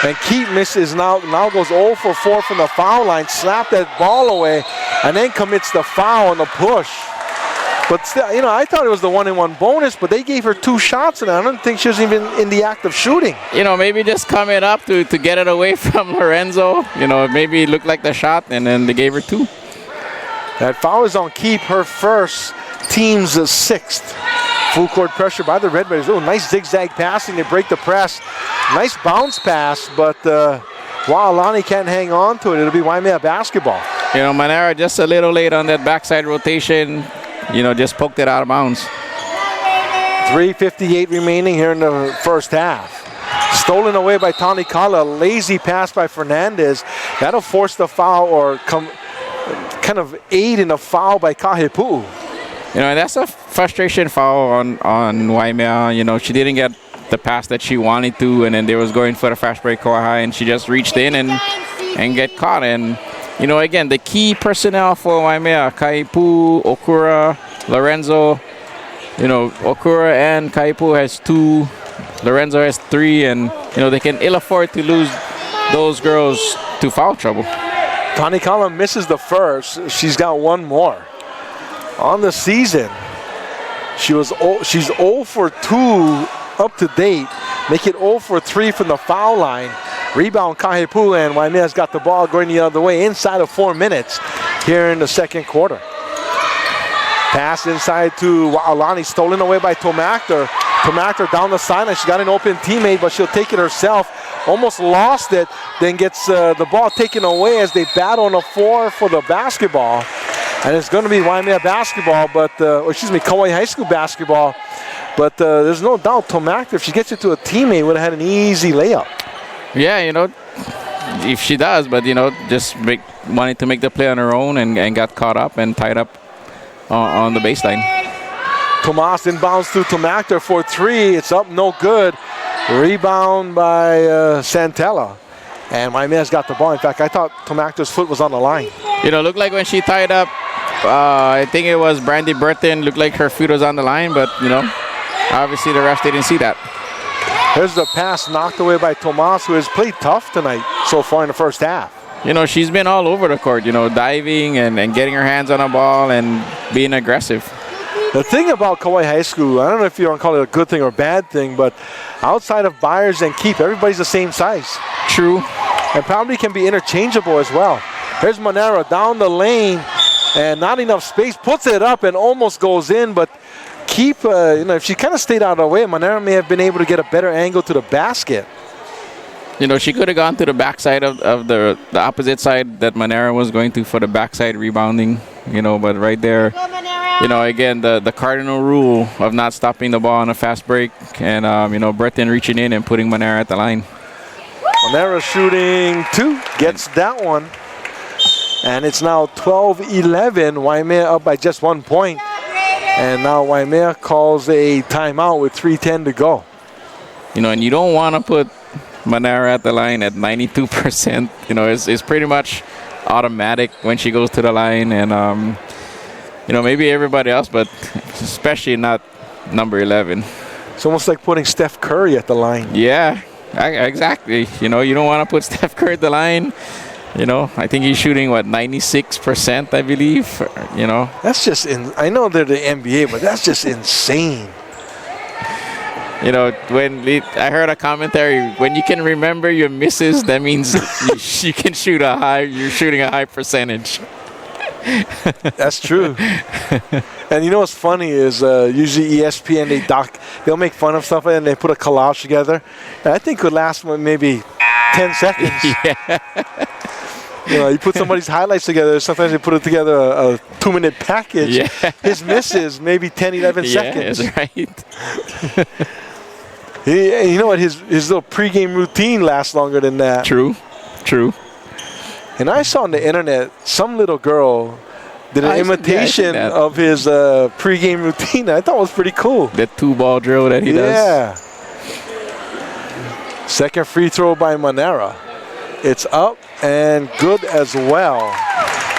And Keep misses now goes 0 for 4 from the foul line, slapped that ball away, and then commits the foul on the push. But still, I thought it was the 1-on-1 bonus, but they gave her 2 shots, and I don't think she was even in the act of shooting. Maybe just coming up to get it away from Lorenzo. Maybe it looked like the shot, and then they gave her 2. That foul is on Keep, her first, team's 6th. Full court pressure by the Red Raiders. Oh, nice zigzag passing. They break the press. Nice bounce pass, but Wa'alani can't hang on to it. It'll be Waimea basketball. Manera just a little late on that backside rotation. Just poked it out of bounds. 3:58 remaining here in the first half. Stolen away by Tanikala. Lazy pass by Fernandez. That'll force the foul or kind of aid in a foul by Kahepu'u. That's a frustration foul on Waimea. She didn't get the pass that she wanted to, and then they was going for the fast break Kauai, and she just reached in and get caught. And, again, the key personnel for Waimea, Kaipu, Okura, Lorenzo. Okura and Kaipu has 2. Lorenzo has 3, and, they can ill afford to lose those girls to foul trouble. Tanikala misses the first. She's got 1 more. On the season, she's 0 for 2 up to date. Make it 0 for 3 from the foul line. Rebound Kahepu, and Waimea's got the ball going the other way inside of 4 minutes here in the second quarter. Pass inside to Wa'alani, stolen away by Tomakter. Tomakter down the sideline. She got an open teammate, but she'll take it herself. Almost lost it, then gets the ball taken away as they battle on the floor for the basketball. And it's going to be Waimea basketball, Kauai High School basketball. But there's no doubt Tomakter, if she gets it to a teammate, would have had an easy layup. Yeah, if she does, but, just wanted to make the play on her own and got caught up and tied up on the baseline. Tomas inbounds to Tomakter for 3. It's up, no good. Rebound by Santella. And Waimea's got the ball. In fact, I thought Tomacto's foot was on the line. You know, looked like when she tied up, I think it was Brandy Burton, looked like her feet was on the line, but, you know, obviously the refs didn't see that. Here's the pass knocked away by Tomas, who has played tough tonight so far in the first half. You know, she's been all over the court, you know, diving and getting her hands on the ball and being aggressive. The thing about Kauai High School, I don't know if you want to call it a good thing or a bad thing, but outside of Byers and Keep, everybody's the same size. True. And probably can be interchangeable as well. Here's Monera down the lane and not enough space, puts it up and almost goes in, but Keep, you know, if she kind of stayed out of the way, Monera may have been able to get a better angle to the basket. You know, she could have gone to the backside of the opposite side that Monera was going to for the backside rebounding, you know, but right there, you know, again, the cardinal rule of not stopping the ball on a fast break and, you know, Breton reaching in and putting Monera at the line. Monera shooting 2, gets that one. And it's now 12-11, Waimea up by just 1 point. And now Waimea calls a timeout with 3:10 to go. You know, and you don't want to put Monera at the line at 92%. You know, it's pretty much automatic when she goes to the line. And, you know, maybe everybody else, but especially not number 11. It's almost like putting Steph Curry at the line. Yeah, exactly. You know, you don't want to put Steph Curry at the line. You know, I think he's shooting, 96%, I believe. You know. That's just, I know they're the NBA, but that's just insane. You know, when I heard a commentary, when you can remember your misses, that means you can shoot you're shooting a high percentage. That's true. And you know what's funny is usually ESPN, they'll make fun of stuff and they put a collage together. And I think it would last maybe 10 seconds. Yeah. You know, you put somebody's highlights together, sometimes they put it together a 2-minute package. Yeah. His misses, maybe 10, 11 seconds. Yeah, that's right. You know what, his little pregame routine lasts longer than that. True. And I saw on the internet, some little girl did an imitation of his pregame routine. I thought it was pretty cool. The 2-ball drill that he does. Yeah. Second free throw by Monera. It's up and good as well.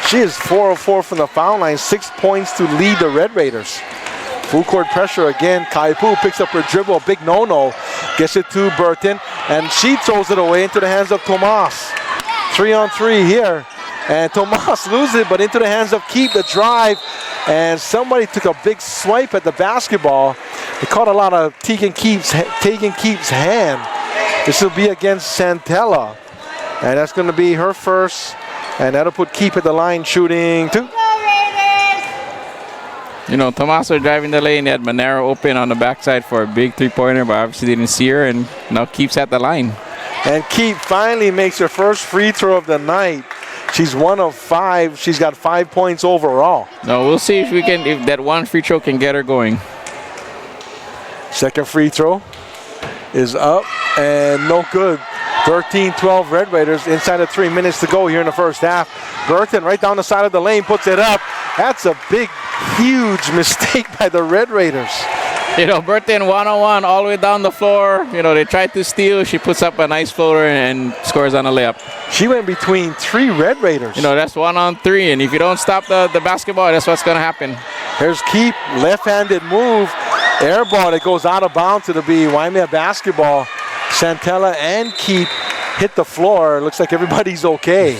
She is 4 of 4 from the foul line, 6 points to lead the Red Raiders. Full court pressure again. Kaipu picks up her dribble, a big no-no. Gets it to Burton, and she throws it away into the hands of Tomas. 3-on-3 here. And Tomas loses it, but into the hands of Keep, the drive. And somebody took a big swipe at the basketball. They caught a lot of taking Keep's hand. This will be against Santella. And that's going to be her first. And that'll put Keep at the line shooting 2. You know, Tomaso driving the lane, had Monera open on the backside for a big 3-pointer, but obviously didn't see her, and now Keep's at the line. And Keep finally makes her first free throw of the night. She's 1 of 5. She's got 5 points overall. No, we'll see if that one free throw can get her going. Second free throw is up and no good. 13-12 Red Raiders inside of 3 minutes to go here in the first half. Burton right down the side of the lane puts it up. That's a big, huge mistake by the Red Raiders. You know, Burton one-on-one all the way down the floor. You know, they tried to steal. She puts up a nice floater and scores on a layup. She went between 3 Red Raiders. You know, that's 1-on-3, and if you don't stop the basketball, that's what's going to happen. Here's Keep, left-handed move. Air ball that goes out of bounds. It'll be Waimea basketball. Santella and Keep hit the floor. Looks like everybody's okay.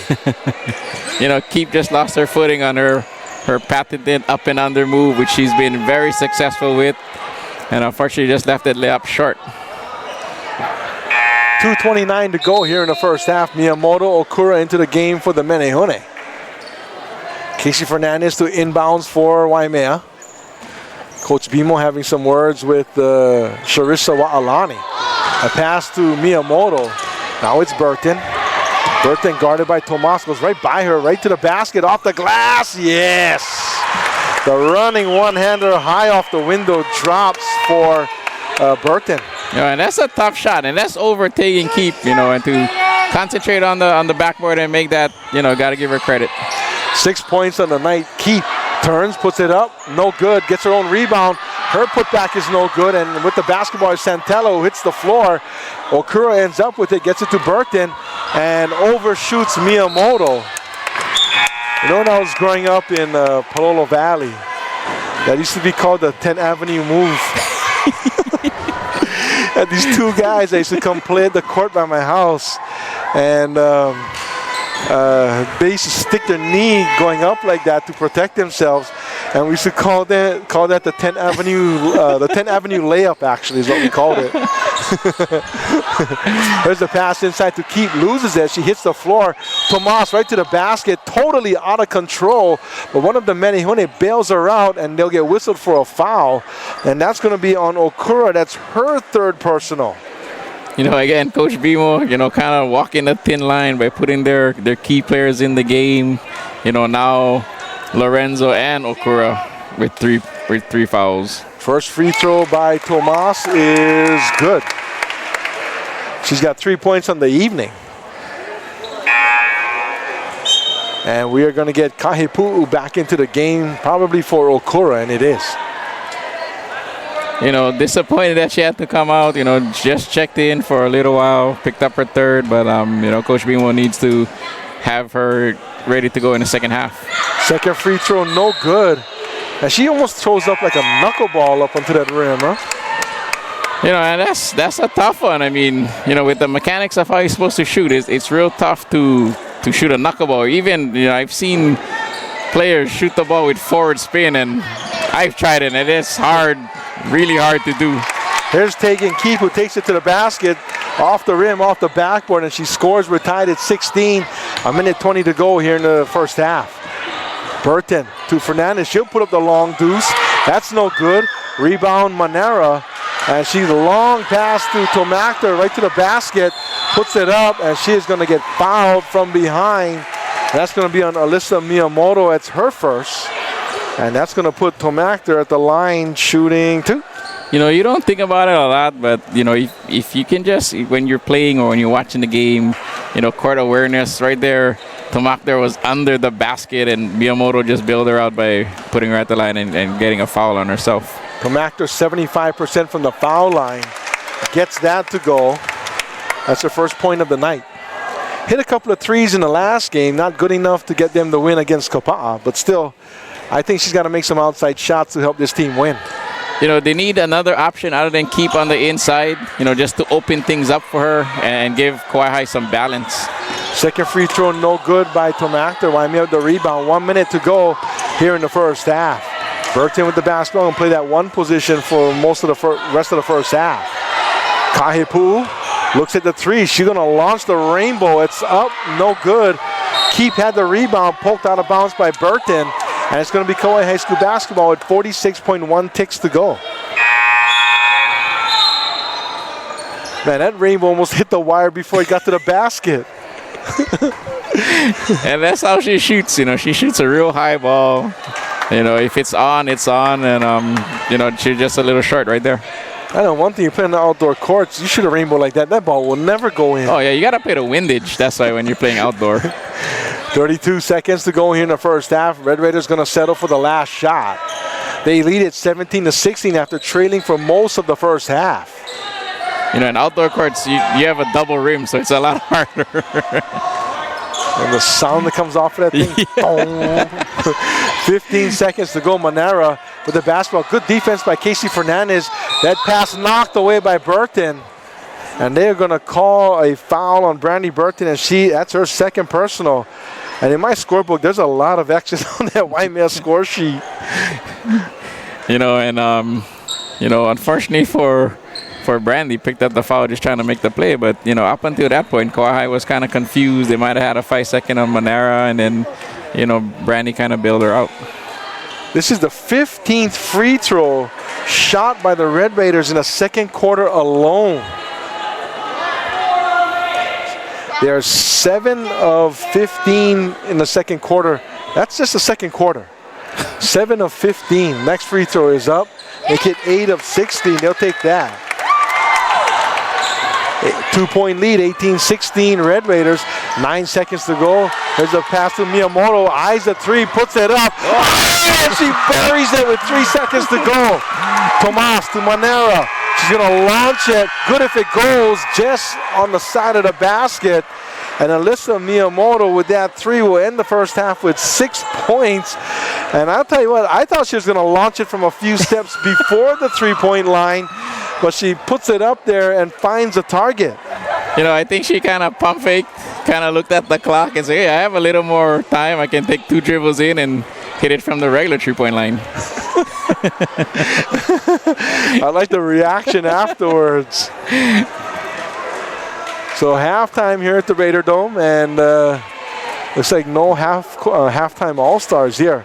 You know, Keep just lost her footing on her patented up and under move, which she's been very successful with. And unfortunately just left that layup short. 2:29 to go here in the first half. Miyamoto Okura into the game for the Menehune. Casey Fernandez to inbounds for Waimea. Coach Bimo having some words with Sharissa Wa'alani. A pass to Miyamoto. Now it's Burton. Burton guarded by Tomas, goes right by her, right to the basket, off the glass. Yes! The running one-hander high off the window drops for Burton. Yeah, and that's a tough shot, and that's overtaking Keep, you know, and to concentrate on the backboard and make that, you know, got to give her credit. 6 points on the night. Keep turns, puts it up, no good, gets her own rebound. Her putback is no good, and with the basketball is Santello, who hits the floor. Okura ends up with it, gets it to Burton, and overshoots Miyamoto. You know, when I was growing up in Palolo Valley, that used to be called the 10th Avenue move. And these two guys, they used to come play at the court by my house, and they used to stick their knee going up like that to protect themselves, and we used to call that the 10th Avenue layup. Actually, is what we called it. There's the pass inside to Keith, loses it. She hits the floor. Tomas right to the basket, totally out of control. But one of the Menehune bails her out, and they'll get whistled for a foul, and that's going to be on Okura. That's her third personal. You know, again, Coach Bimo, you know, kind of walking the thin line by putting their key players in the game. You know, now Lorenzo and Okura with three fouls. First free throw by Tomas is good. She's got 3 points on the evening. And we are going to get Kahepu'u back into the game, probably for Okura, and it is. You know, disappointed that she had to come out. You know, just checked in for a little while, picked up her third, but you know, Coach Bimo needs to have her ready to go in the second half. Second free throw, no good. And she almost throws up like a knuckleball up onto that rim, huh? You know, and that's a tough one. I mean, you know, with the mechanics of how you're supposed to shoot, it's real tough to shoot a knuckleball. Even, you know, I've seen players shoot the ball with forward spin, and I've tried it, and it's hard, really hard to do. Here's Tegan Keefe, who takes it to the basket, off the rim, off the backboard, and she scores. We're tied at 16. A minute 20 to go here in the first half. Burton to Fernandez. She'll put up the long deuce. That's no good. Rebound Manera. And she's long pass to Tomakter right to the basket. Puts it up, and she is going to get fouled from behind. That's going to be on Alyssa Miyamoto. It's her first. And that's going to put Tomakter at the line shooting two. You know, you don't think about it a lot, but, you know, if you can just, when you're playing or when you're watching the game, you know, court awareness right there. Tomakter was under the basket, and Miyamoto just bailed her out by putting her at the line and getting a foul on herself. Tomakter 75% from the foul line. Gets that to go. That's her first point of the night. Hit a couple of threes in the last game. Not good enough to get them the win against Kapa'a, but still, I think she's got to make some outside shots to help this team win. You know, they need another option other than keep on the inside, you know, just to open things up for her and give Kauai some balance. Second free throw, no good by Tomakter. Waimea with the rebound. 1 minute to go here in the first half. Burton with the basketball and play that one position for most of the rest of the first half. Kahepu'u looks at the three. She's going to launch the rainbow. It's up, no good. Keep had the rebound, poked out of bounds by Burton. And it's going to be Kauai High School basketball with 46.1 ticks to go. Man, that rainbow almost hit the wire before he got to the basket. And that's how she shoots. You know, she shoots a real high ball. You know, if it's on, it's on. And, you know, she's just a little short right there. I know one thing, you play in the outdoor courts, you shoot a rainbow like that, that ball will never go in. Oh, yeah, you got to play the windage. That's why when you're playing outdoor. 32 seconds to go here in the first half. Red Raiders going to settle for the last shot. They lead at 17-16 after trailing for most of the first half. You know, in outdoor courts, you have a double rim, so it's a lot harder. And the sound that comes off of that thing. Yeah. 15 seconds to go. Manera with the basketball. Good defense by Casey Fernandez. That pass knocked away by Burton. And they're going to call a foul on Brandy Burton, and that's her second personal. And in my scorebook, there's a lot of X's on that Waimea score sheet. You know, and, you know, unfortunately for Brandy, picked up the foul just trying to make the play. But, you know, up until that point, Kauai was kind of confused. They might have had a 5-second on Manera, and then, you know, Brandy kind of bailed her out. This is the 15th free throw shot by the Red Raiders in the second quarter alone. They are 7 of 15 in the second quarter. That's just the second quarter. 7 of 15. Next free throw is up. They hit 8 of 16. They'll take that. 2-point lead, 18-16 Red Raiders. 9 seconds to go. There's a pass to Miyamoto. Eyes the three, puts it up. Oh, and she buries it with 3 seconds to go. Tomas to Manera. She's going to launch it. Good if it goes just on the side of the basket. And Alyssa Miyamoto with that three will end the first half with 6 points. And I'll tell you what, I thought she was going to launch it from a few steps before the three-point line, but she puts it up there and finds a target. I think she kind of pump faked, kind of looked at the clock and said, hey, I have a little more time. I can take 2 dribbles in and hit it from the regular three-point line. I like the reaction afterwards. So halftime here at the Raider Dome, and looks like no halftime All-Stars here.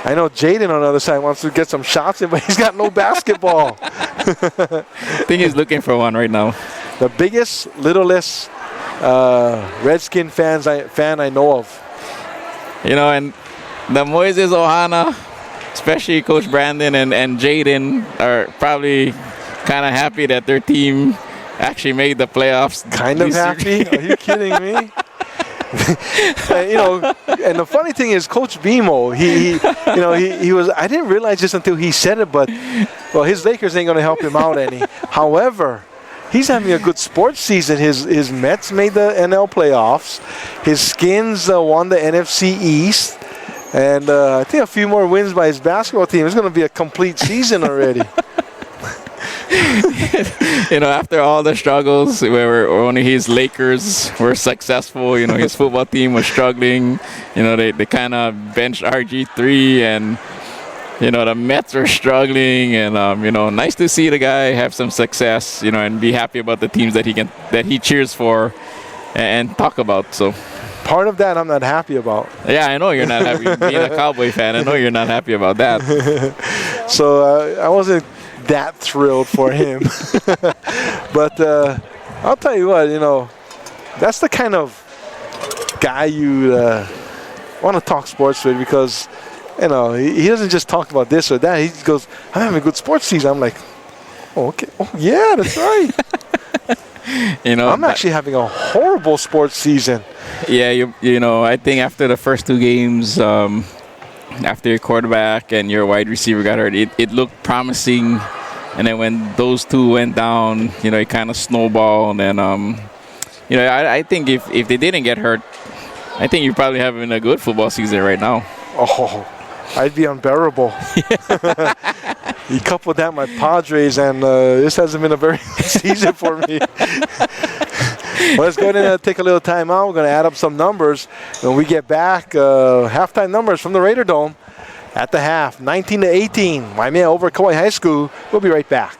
I know Jaden on the other side wants to get some shots in, but he's got no basketball. I think he's looking for one right now. The biggest, littlest Redskin fan I know of. And the Moises Ohana, especially Coach Brandon and Jaden, are probably kind of happy that their team actually made the playoffs. Kind of happy? Are you kidding me? And the funny thing is, Coach Bimo, he was. I didn't realize this until he said it, but his Lakers ain't gonna help him out any. However, he's having a good sports season. His Mets made the NL playoffs. His Skins won the NFC East, and I think a few more wins by his basketball team. It's gonna be a complete season already. After all the struggles where only his Lakers were successful, his football team was struggling. They kind of benched RG3, and the Mets were struggling, and nice to see the guy have some success, and be happy about the teams that he cheers for and talk about. So part of that I'm not happy about. Yeah, I know you're not happy. Being a Cowboy fan, I know you're not happy about that. So I wasn't that thrilled for him. But I'll tell you what, that's the kind of guy you want to talk sports with, because he doesn't just talk about this or that. He goes, I'm having a good sports season. I'm like, oh, okay. Oh, yeah, that's right. I'm actually having a horrible sports season. Yeah, I think after the first 2 games, after your quarterback and your wide receiver got hurt, it looked promising. And then when those 2 went down, it kind of snowballed. And, I think if they didn't get hurt, I think you're probably having a good football season right now. Oh, I'd be unbearable. You couple that my Padres, and this hasn't been a very good season for me. Well, let's go ahead and take a little time out. We're going to add up some numbers. When we get back, halftime numbers from the Raider Dome at the half, 19-18. Waimea over Kauai High School. We'll be right back.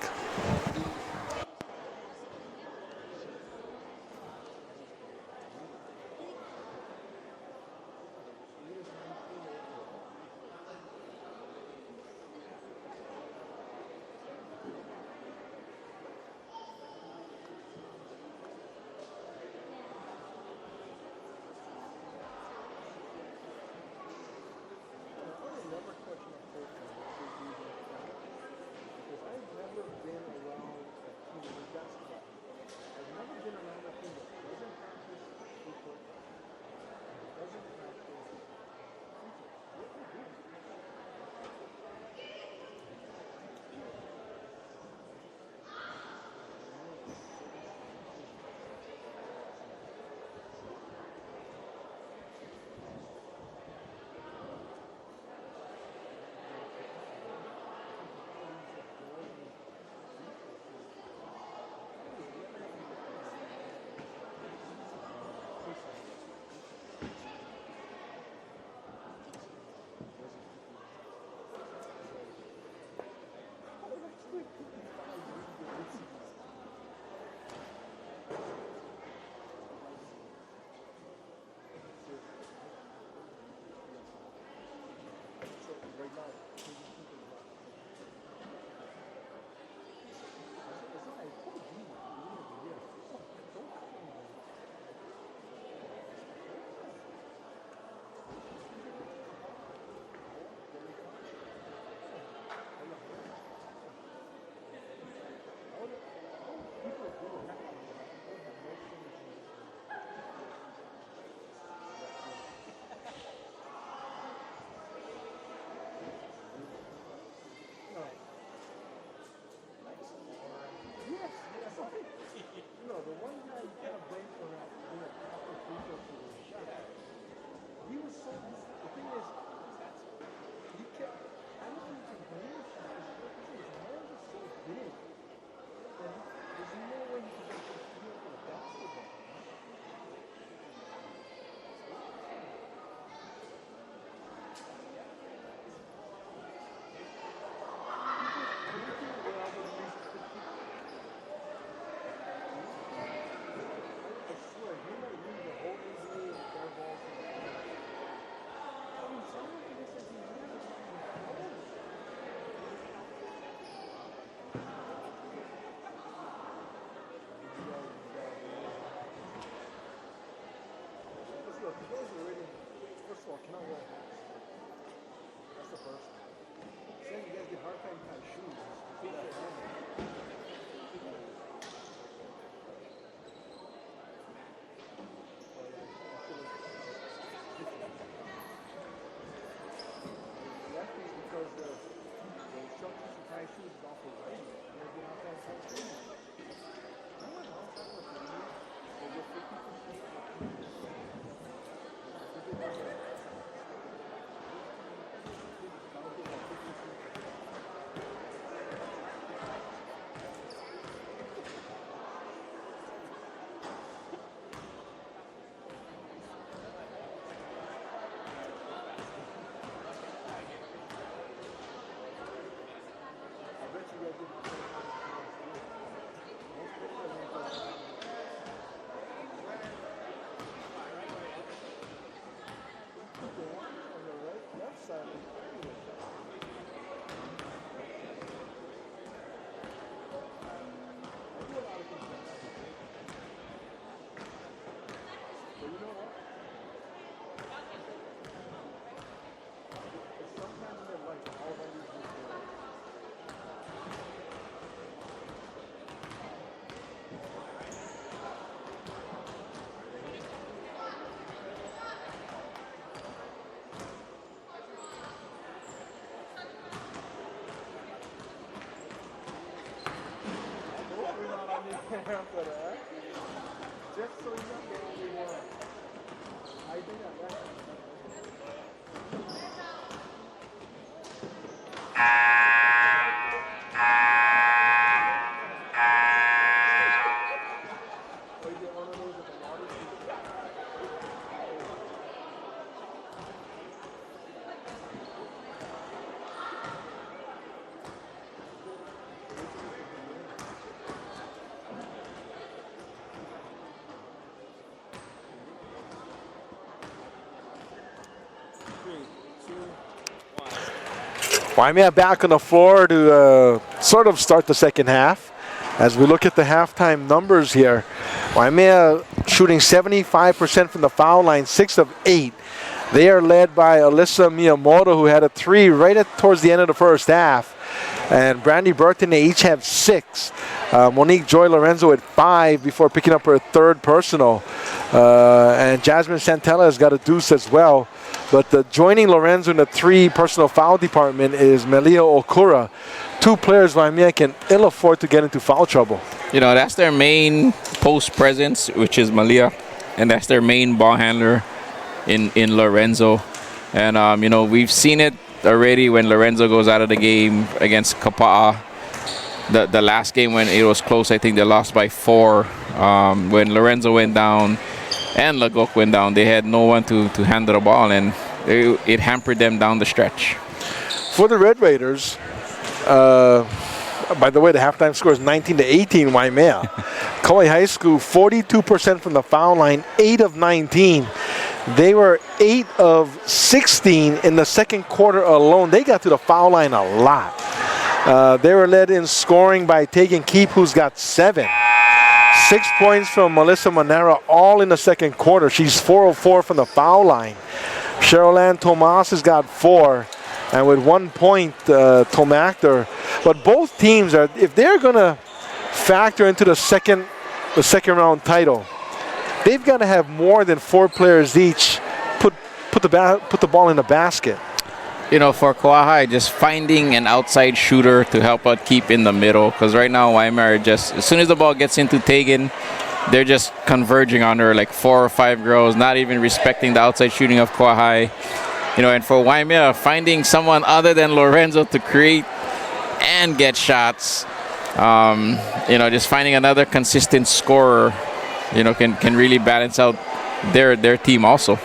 I've never been Those are already, first of all, cannot wear. That's the first. Saying you guys get hard time tying shoes. That's because the instructions to tie shoes is awful right. You guys get hard time tying shoes. I don't know. They get 50%. After that, just so you know, they only won. I think that's you get one of those at the water. Waimea back on the floor to sort of start the second half. As we look at the halftime numbers here, Waimea shooting 75% from the foul line, 6 of 8. They are led by Alyssa Miyamoto, who had a 3 right towards the end of the first half. And Brandy Burton, they each have 6. Monique Joy Lorenzo at 5 before picking up her 3rd personal. And Jasmine Santella has got a deuce as well. But joining Lorenzo in the 3 personal foul department is Melia Okura. 2 players Waimea can ill afford to get into foul trouble. You know, that's their main post presence, which is Melia. And that's their main ball handler in Lorenzo. And, you know, we've seen it already when Lorenzo goes out of the game against Kapa'a. The last game when it was close, I think they lost by 4. When Lorenzo went down and Lagok went down, they had no one to handle the ball, and it hampered them down the stretch. For the Red Raiders, by the way, the halftime score is 19-18 Waimea. Kauai High School, 42% from the foul line, 8 of 19. They were 8 of 16 in the second quarter alone. They got to the foul line a lot. They were led in scoring by Tegan Keep, who's got 7. 6 points from Melissa Monera, all in the second quarter. She's 4 of 4 from the foul line. Cheryl Ann Tomas has got 4. And with 1 point, Tom Actor. But both teams are, if they're going to factor into the second round title, they've got to have more than 4 players each put the ball in the basket. You know, for Kauai, just finding an outside shooter to help out keep in the middle. Because right now, Waimea are just, as soon as the ball gets into Tegan, they're just converging on her like 4 or 5 girls, not even respecting the outside shooting of Kauai. You know, and for Waimea, finding someone other than Lorenzo to create and get shots, you know, just finding another consistent scorer, you know, can really balance out their team also.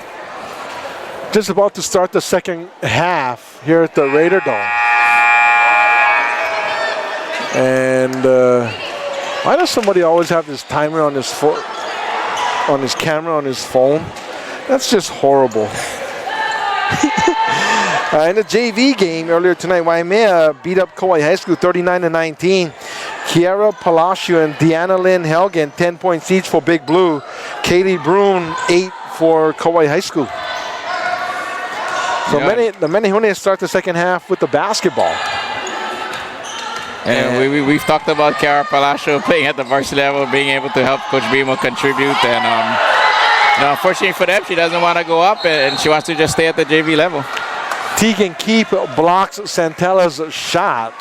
Just about to start the second half here at the Raider Dome. And why does somebody always have this timer on his camera on his phone? That's just horrible. In the JV game earlier tonight, Waimea beat up Kauai High School 39-19. Kiara Palacio and Deanna Lynn Helgen, 10 points each for Big Blue. Kaylee Broom, 8 for Kauai High School. So the Menehune start the second half with the basketball. And we've talked about Cara Palacio playing at the varsity level, being able to help Coach Bimo contribute. And unfortunately for them, she doesn't want to go up, and she wants to just stay at the JV level. Tegan Keep blocks Santella's shot.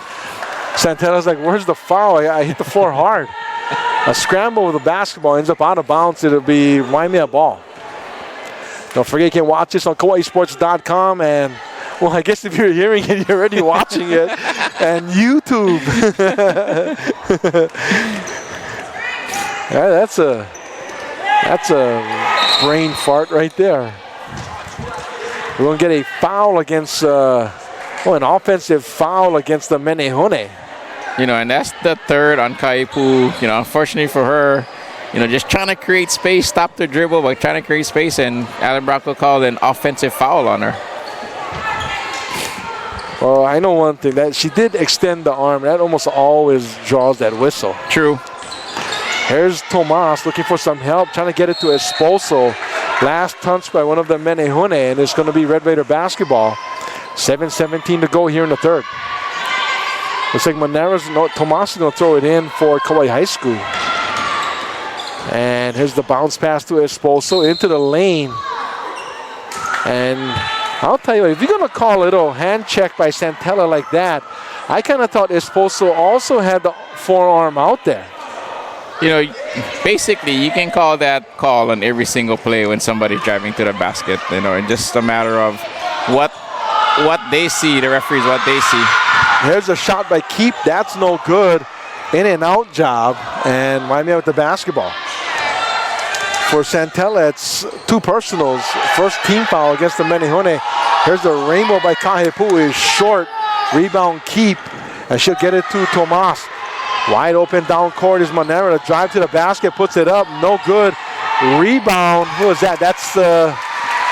Santella's like, where's the foul? I hit the floor hard. A scramble with the basketball ends up out of bounds. It'll be Waimea ball. Don't forget, you can watch this on KauaiSports.com, and well, I guess if you're hearing it, you're already watching it, and YouTube. Yeah, that's a brain fart right there. We're going to get a foul against, an offensive foul against the Menehune. And that's the third on Kaipu. Unfortunately for her, just trying to create space, stop the dribble, but trying to create space, and Alan Bracco called an offensive foul on her. Well, I know one thing, that she did extend the arm. That almost always draws that whistle. True. Here's Tomas looking for some help, trying to get it to Esposo. Last touch by one of the Menehune, and it's going to be Red Raider basketball. 7:17 to go here in the third. Looks like Tomas is going to throw it in for Kauai High School. And here's the bounce pass to Esposo into the lane. And I'll tell you what, if you're going to call a little hand check by Santella like that, I kind of thought Esposo also had the forearm out there. Basically, you can call that call on every single play when somebody's driving to the basket, and just a matter of what they see, the referees, what they see. Here's a shot by Keep. That's no good. In and out job, and Waimea with the basketball. For Santella, it's two personals. First team foul against the Menehune. Here's the rainbow by Kahepu is short. Rebound Keep, and she'll get it to Tomas. Wide open down court is Monero. The drive to the basket, puts it up, no good. Rebound, who is that? That's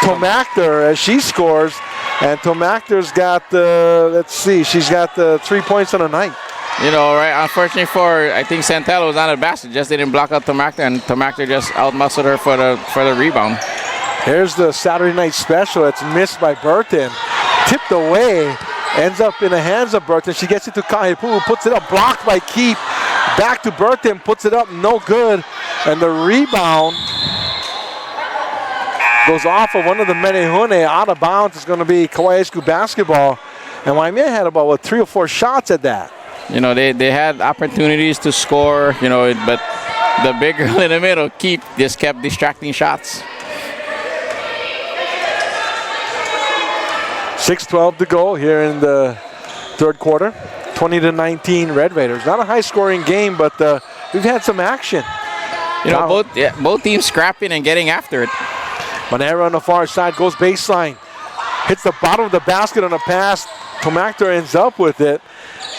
Tomactor as she scores. And Tomactor's got she's got 3 points on the night. Right, unfortunately I think Santella was on the basket, just didn't block out Tomactor, and Tomactor just outmuscled her for the rebound. Here's the Saturday night special. It's missed by Burton. Tipped away. Ends up in the hands of Burton. She gets it to Kahepu, who puts it up, blocked by Keep. Back to Burton, puts it up, no good. And the rebound goes off of one of the Menehune, out of bounds. It's going to be Kauai High School basketball. And Waimea had about 3 or 4 shots at that. They had opportunities to score, but the big girl in the middle, Keep, just kept distracting shots. 6:12 to go here in the third quarter. 20-19 Red Raiders. Not a high-scoring game, but we've had some action. Both teams scrapping and getting after it. Monero on the far side goes baseline. Hits the bottom of the basket on a pass. Tomactor ends up with it.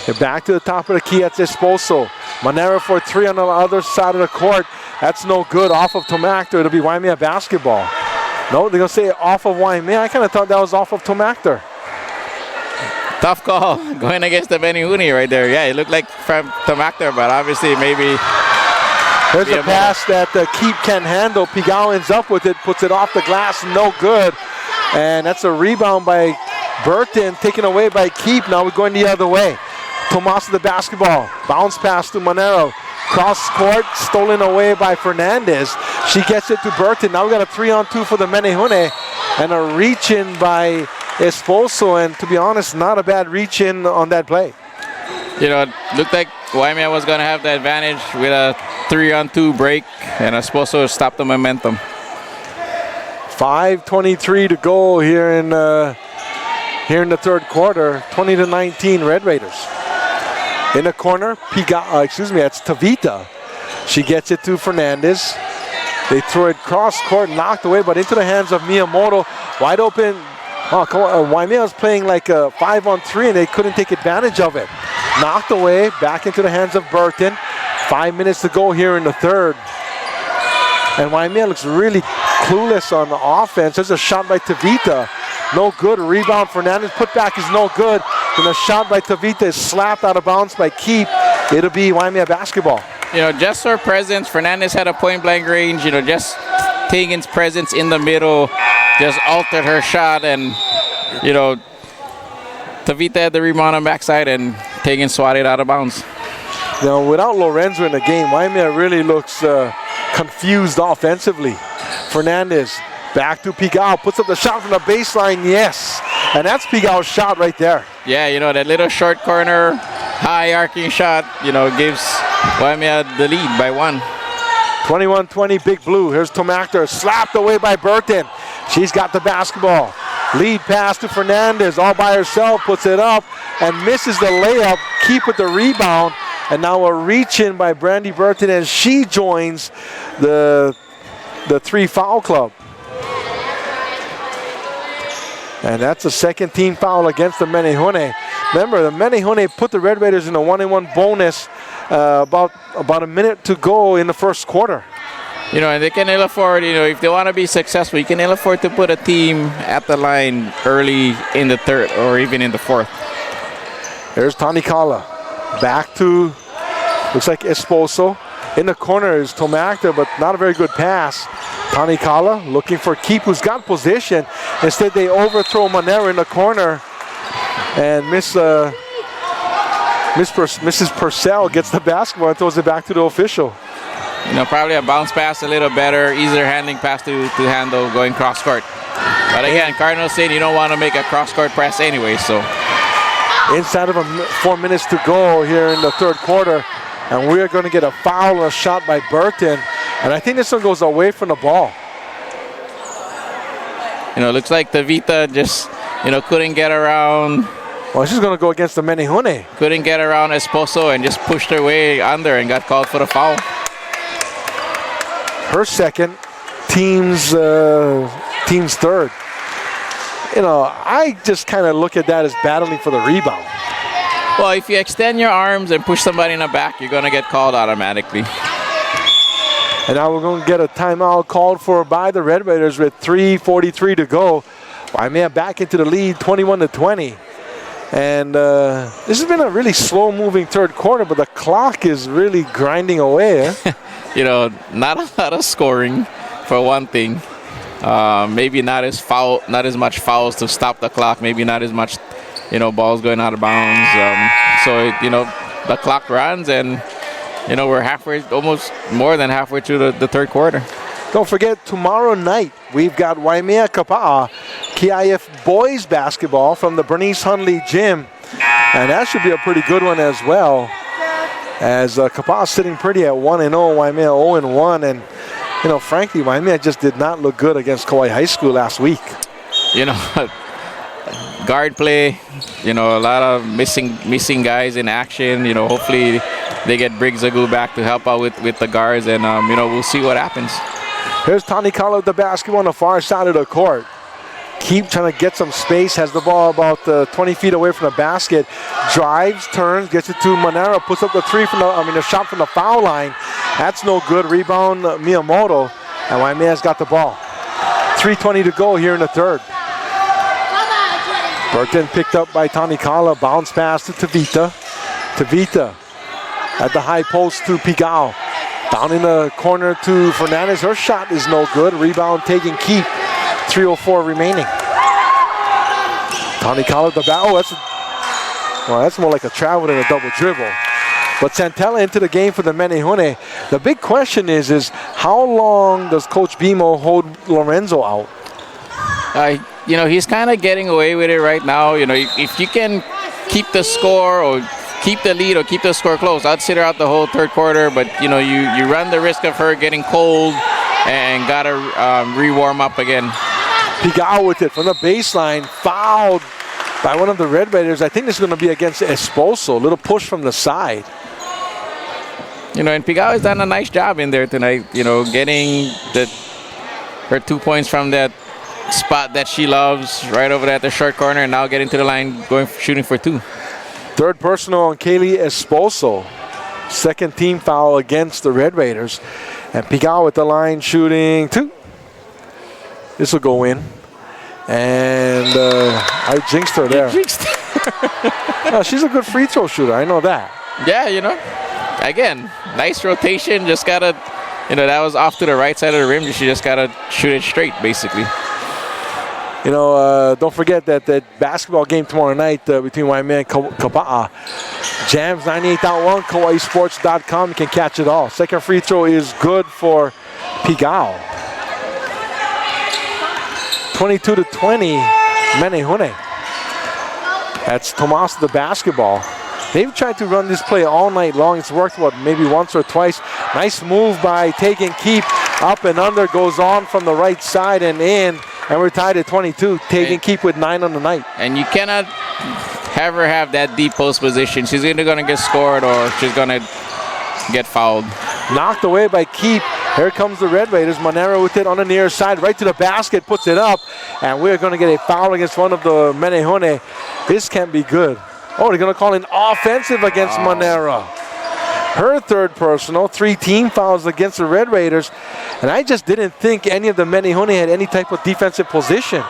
And back to the top of the key. That's Esposo. Monero for 3 on the other side of the court. That's no good. Off of Tomactor. It'll be Waimea basketball. No, they're going to say off of Waimea. I kind of thought that was off of Tomactor. Tough call going against the Menehune right there. Yeah, it looked like from Tomactor, but obviously maybe. There's a pass that Keep can handle. Pigao ends up with it, puts it off the glass, no good. And that's a rebound by Burton, taken away by Keep. Now we're going the other way. Tomas with the basketball. Bounce pass to Monero. Cross court, stolen away by Fernandez. She gets it to Burton. Now we got a 3-on-2 for the Menehune. And a reach-in by Esposo. And to be honest, not a bad reach-in on that play. It looked like Waimea was going to have the advantage with a 3-on-2 break. And Esposo stopped the momentum. 5:23 to go here in the third quarter. 20-19 Red Raiders. In the corner, that's Tavita. She gets it to Fernandez. They throw it cross court, knocked away, but into the hands of Miyamoto. Wide open. Waimea was playing like a 5-on-3, and they couldn't take advantage of it. Knocked away, back into the hands of Burton. 5 minutes to go here in the third. And Waimea looks really clueless on the offense. There's a shot by Tavita. No good. Rebound Fernandez. Put back is no good. And a shot by Tavita is slapped out of bounds by Keep. It'll be Waimea basketball. Just her presence. Fernandez had a point-blank range. Just Tegan's presence in the middle just altered her shot, and you know, Tavita had the rebound on backside, and Tegan swatted out of bounds. You know, without Lorenzo in the game, Waimea really looks confused offensively. Fernandez back to Pigao, puts up the shot from the baseline, yes. And that's Pigao's shot right there. Yeah, you know, that little short corner, high arcing shot, you know, gives Waimea the lead by 1. 21-20, Big Blue. Here's Tomac, slapped away by Burton. She's got the basketball. Lead pass to Fernandez, all by herself, puts it up and misses the layup. Keep with the rebound. And now a reach in by Brandy Burton as she joins the 3 foul club. And that's a second team foul against the Menehune. Remember, the Menehune put the Red Raiders in a 1-on-1 bonus about a minute to go in the first quarter. You know, and they can ill afford, you know, if they want to be successful, you can ill afford to put a team at the line early in the third or even in the fourth. There's Tani Kala. Back to, looks like Esposo. In the corner is Tomac, but not a very good pass. Tani Kala looking for Keep, who's got position. Instead, they overthrow Monero in the corner. And Mrs. Purcell gets the basketball and throws it back to the official. You know, probably a bounce pass a little better, easier handling pass to handle going cross court. But again, Cardinals saying you don't want to make a cross court press anyway, so. Inside of 4 minutes to go here in the third quarter, and we're going to get a foul or a shot by Burton, and I think this one goes away from the ball. You know, it looks like Tavita just, you know, couldn't get around. Well, she's going to go against the Menehune. Couldn't get around Esposo and just pushed her way under and got called for the foul. Her second, team's third. You know, I just kind of look at that as battling for the rebound. Well, if you extend your arms and push somebody in the back, you're going to get called automatically. And now we're going to get a timeout called for by the Red Raiders with 3:43 to go. Waimea back into the lead, 21-20. And this has been a really slow-moving third quarter, but the clock is really grinding away. Eh? You know, not a lot of scoring, for one thing. Maybe not as much fouls to stop the clock. Maybe not as much, you know, balls going out of bounds. You know, the clock runs, and you know we're almost more than halfway through the third quarter. Don't forget, tomorrow night we've got Waimea Kapa'a KIF boys basketball from the Bernice Hundley Gym, and that should be a pretty good one as well. As Kapa'a sitting pretty at 1-0, Waimea 0-1, and you know, frankly, Waimea just did not look good against Kauai High School last week. You know, guard play, you know, a lot of missing guys in action. You know, hopefully they get Briggs Agu back to help out with the guards, and you know, we'll see what happens. Here's Tani Kala with the basketball on the far side of the court. Keep trying to get some space, has the ball about 20 feet away from the basket. Drives, turns, gets it to Monero, puts up the shot from the foul line. That's no good. Rebound Miyamoto, and Waimea's got the ball. 3:20 to go here in the third. Burton picked up by Tani Kala, bounce pass to Tavita. Tavita at the high post to Pigao. Down in the corner to Fernandez. Her shot is no good. Rebound taking Keep. 3:04 remaining. Tani Kala the back. Oh, that's more like a travel than a double dribble. But Santella into the game for the Menehune. The big question is how long does Coach Bimo hold Lorenzo out? You know, he's kind of getting away with it right now. You know, if you can keep the score or keep the lead or keep the score close, I'd sit her out the whole third quarter. But, you know, you run the risk of her getting cold and got to re-warm up again. Pigao with it from the baseline, fouled by one of the Red Raiders. I think this is going to be against Esposo. A little push from the side. You know, and Pigao has done a nice job in there tonight, you know, getting her 2 points from that spot that she loves, right over there at the short corner, and now getting to the line, shooting for 2. Third personal on Kaylee Esposo. Second team foul against the Red Raiders. And Pigao at the line shooting 2. This will go in. And I jinxed her there. No, she's a good free throw shooter. I know that. Yeah, you know. Again, nice rotation. Just got to, that was off to the right side of the rim. She just got to shoot it straight, basically. Don't forget that basketball game tomorrow night between Waimea and Kapa'a. Jams 98.1, KauaiSports.com. You can catch it all. Second free throw is good for Pigao. 22-20, Menehune. That's Tomas the basketball. They've tried to run this play all night long. It's worked, maybe once or twice. Nice move by Tegan Keep. Up and under, goes on from the right side and in. And we're tied at 22. Tegan Keep with 9 on the night. And you cannot have her have that deep post position. She's either going to get scored or she's going to get fouled. Knocked away by Keep. Here comes the Red Raiders. Monero with it on the near side, right to the basket, puts it up. And we're going to get a foul against one of the Menehune. This can't be good. Oh, they're going to call an offensive against Monero. Her third personal, 3 team fouls against the Red Raiders. And I just didn't think any of the Menehune had any type of defensive position.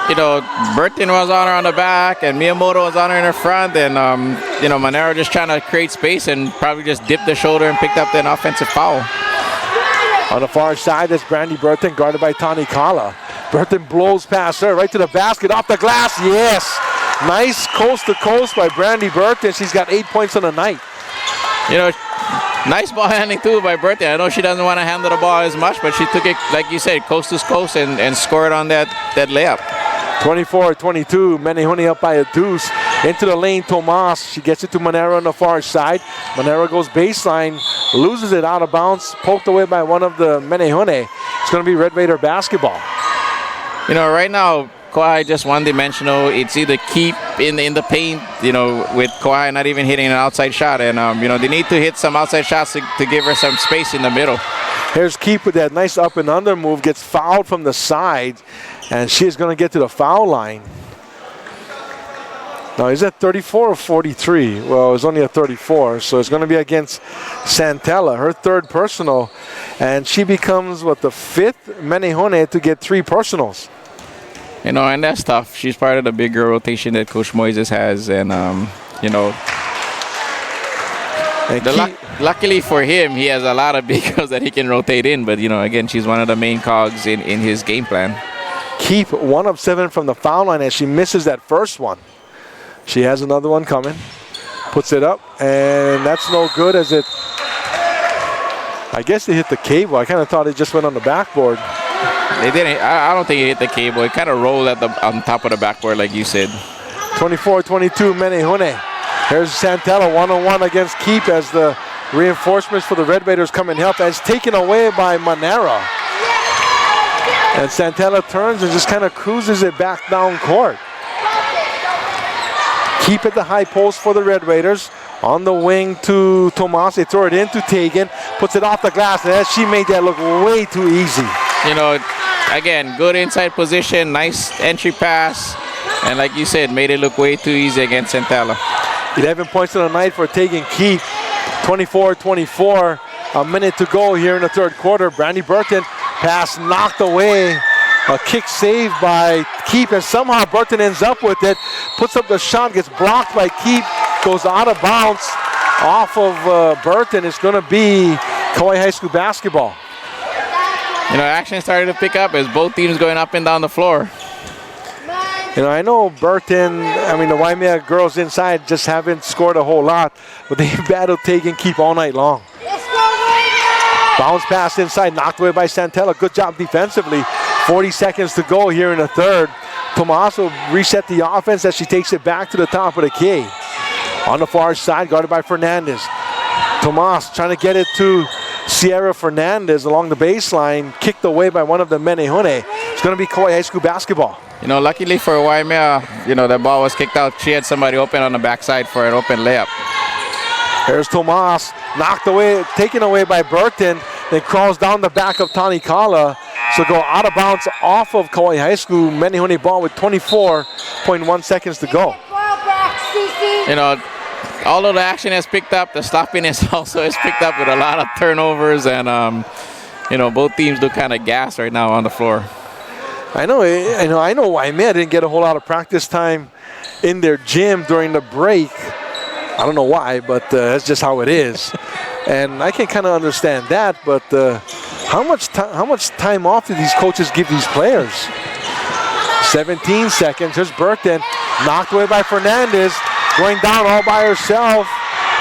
Burton was on her on the back, and Miyamoto was on her in the front, and, Monero just trying to create space and probably just dipped the shoulder and picked up an offensive foul. On the far side, that's Brandy Burton, guarded by Tani Kala. Burton blows past her, right to the basket, off the glass, yes! Nice coast-to-coast by Brandy Burton. She's got 8 points on the night. Nice ball handling too by Burton. I know she doesn't want to handle the ball as much, but she took it, like you said, coast to coast and scored on that layup. 24-22, Menehune up by a deuce. Into the lane, Tomas. She gets it to Monero on the far side. Monero goes baseline, loses it out of bounds, poked away by one of the Menehune. It's going to be Red Raider basketball. Right now, Kauai just one-dimensional. It's either keep in the paint, with Kauai not even hitting an outside shot. And, they need to hit some outside shots to give her some space in the middle. Here's Keep with that nice up and under move. Gets fouled from the side. And she's going to get to the foul line. Now, is that 34 or 43? Well, it's only a 34. So it's going to be against Santella, her third personal. And she becomes, the fifth Menehune to get 3 personals. And that's tough. She's part of the big girl rotation that Coach Moises has. And, luckily for him, he has a lot of big girls that he can rotate in. But, again, she's one of the main cogs in his game plan. Keep 1 of 7 from the foul line as she misses that first one. She has another one coming. Puts it up, and that's no good as it... I guess they hit the cable. I kind of thought it just went on the backboard. They didn't. I don't think it hit the cable. It kind of rolled on top of the backboard, like you said. 24-22, Menehune. Here's Santella one-on-one against Keep as the reinforcements for the Red Raiders come and help. As taken away by Monero. And Santella turns and just kind of cruises it back down court. Keep at the high post for the Red Raiders. On the wing to Tomas. They throw it into Tegan. Puts it off the glass. And she made that look way too easy. Again, good inside position. Nice entry pass. And like you said, made it look way too easy against Santella. 11 points on the night for Tegan Keep. 24-24. A minute to go here in the third quarter. Brandy Burton. Pass knocked away. A kick saved by Keep, and somehow Burton ends up with it. Puts up the shot, gets blocked by Keep, goes out of bounds off of Burton. It's going to be Kauai High School basketball. Action started to pick up as both teams going up and down the floor. I know Burton, the Waimea girls inside just haven't scored a whole lot, but they battled Tegan Keep all night long. Bounce pass inside, knocked away by Santella. Good job defensively. 40 seconds to go here in the third. Tomas will reset the offense as she takes it back to the top of the key. On the far side, guarded by Fernandez. Tomas trying to get it to Sierra Fernandez along the baseline. Kicked away by one of the Menehune. It's going to be Kauai High School basketball. Luckily for Waimea, that ball was kicked out. She had somebody open on the backside for an open layup. There's Tomas, knocked away, taken away by Burton, then crawls down the back of Tani Kala. So go out of bounds off of Kauai High School. Menehune ball with 24.1 seconds to go. Although the action has picked up, the sloppiness also has picked up with a lot of turnovers, and both teams look kind of gassed right now on the floor. I know Waimea didn't get a whole lot of practice time in their gym during the break. I don't know why, but that's just how it is. And I can kind of understand that, but how much time off do these coaches give these players? 17 seconds. Here's Burton, knocked away by Fernandez, going down all by herself,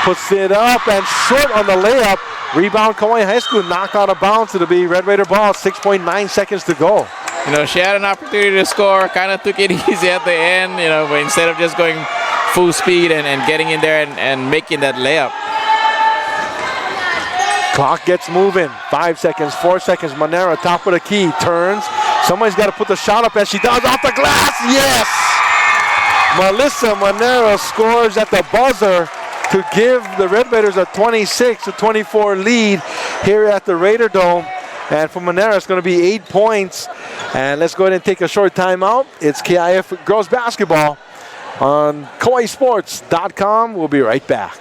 puts it up and short on the layup. Rebound, Kauai High School, knocked out of bounds. It'll be Red Raider ball, 6.9 seconds to go. You know, she had an opportunity to score, kind of took it easy at the end, you know, but instead of just going full speed and getting in there and making that layup. Clock gets moving. 5 seconds, 4 seconds. Manera, top of the key, turns. Somebody's got to put the shot up, and she does off the glass. Yes! Melissa Manera scores at the buzzer to give the Red Raiders a 26-24 lead here at the Raider Dome. And for Manera, it's going to be 8 points. And let's go ahead and take a short timeout. It's KIF girls basketball on KauaiSports.com. We'll be right back.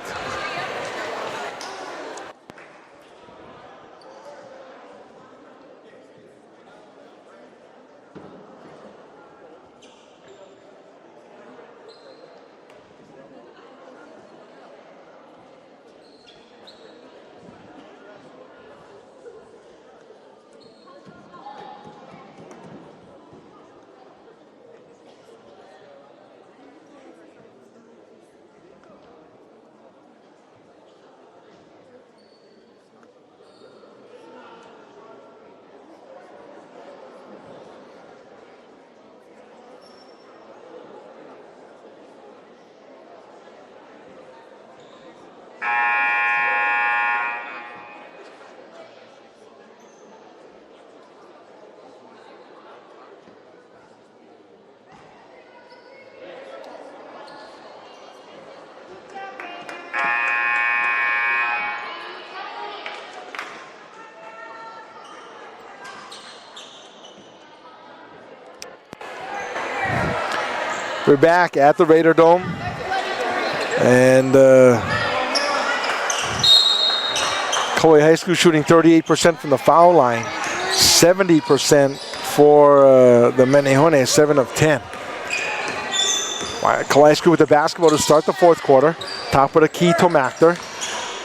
We're back at the Raider Dome, and Kauai High School shooting 38% from the foul line, 70% for the Menehone, 7 of 10. Kauai High School with the basketball to start the fourth quarter. Top of the key, Tomactor.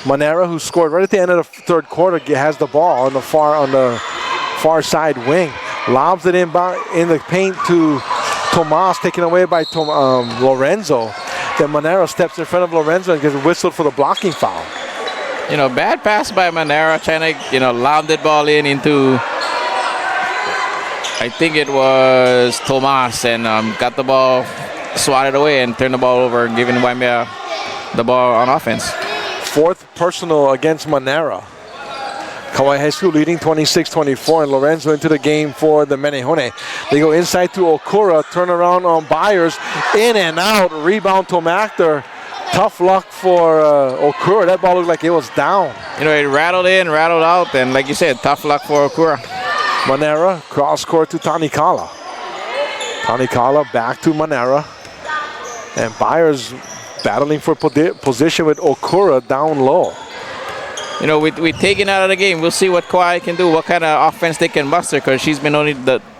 Manera, who scored right at the end of the third quarter, has the ball on the far side wing. Lobs it in the paint to Tomas, taken away by Lorenzo. Then Manera steps in front of Lorenzo and gets whistled for the blocking foul. You know, bad pass by Manera, trying to, you know, lob that ball into, I think it was Tomas, and got the ball swatted away and turned the ball over, giving Waimea the ball on offense. Fourth personal against Manera. Kauai High School leading 26-24, and Lorenzo into the game for the Menehone. They go inside to Okura, turn around on Byers, in and out, rebound to Mactor. Tough luck for Okura. That ball looked like it was down. You know, it rattled in, rattled out, and like you said, tough luck for Okura. Manera, cross court to Tanikala. Tanikala back to Manera. And Byers battling for position with Okura down low. You know, we taking out of the game. We'll see what Kauai can do, what kind of offense they can muster, because she's been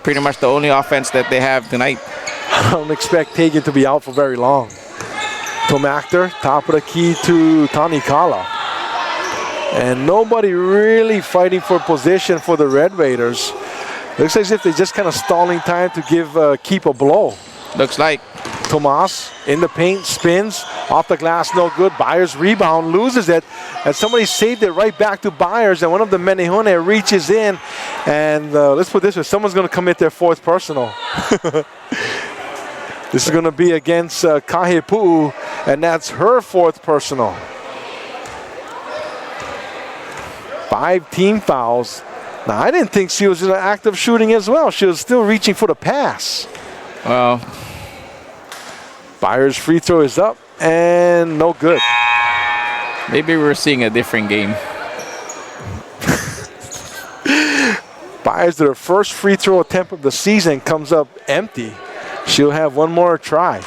pretty much the only offense that they have tonight. I don't expect Tegan to be out for very long. Tomactor, top of the key to Tanikala. And nobody really fighting for position for the Red Raiders. Looks as if they're just kind of stalling time to keep a blow. Looks like. Tomas in the paint, spins, off the glass, no good. Byers rebound, loses it, and somebody saved it right back to Byers, and one of the Menehone reaches in, and let's put this way, someone's going to commit their fourth personal. This is going to be against Kahepu'u, and that's her fourth personal. 5 team fouls. Now, I didn't think she was in active shooting as well. She was still reaching for the pass. Well, Byers' free throw is up and no good. Maybe we're seeing a different game. Byers, their first free throw attempt of the season, comes up empty. She'll have one more try.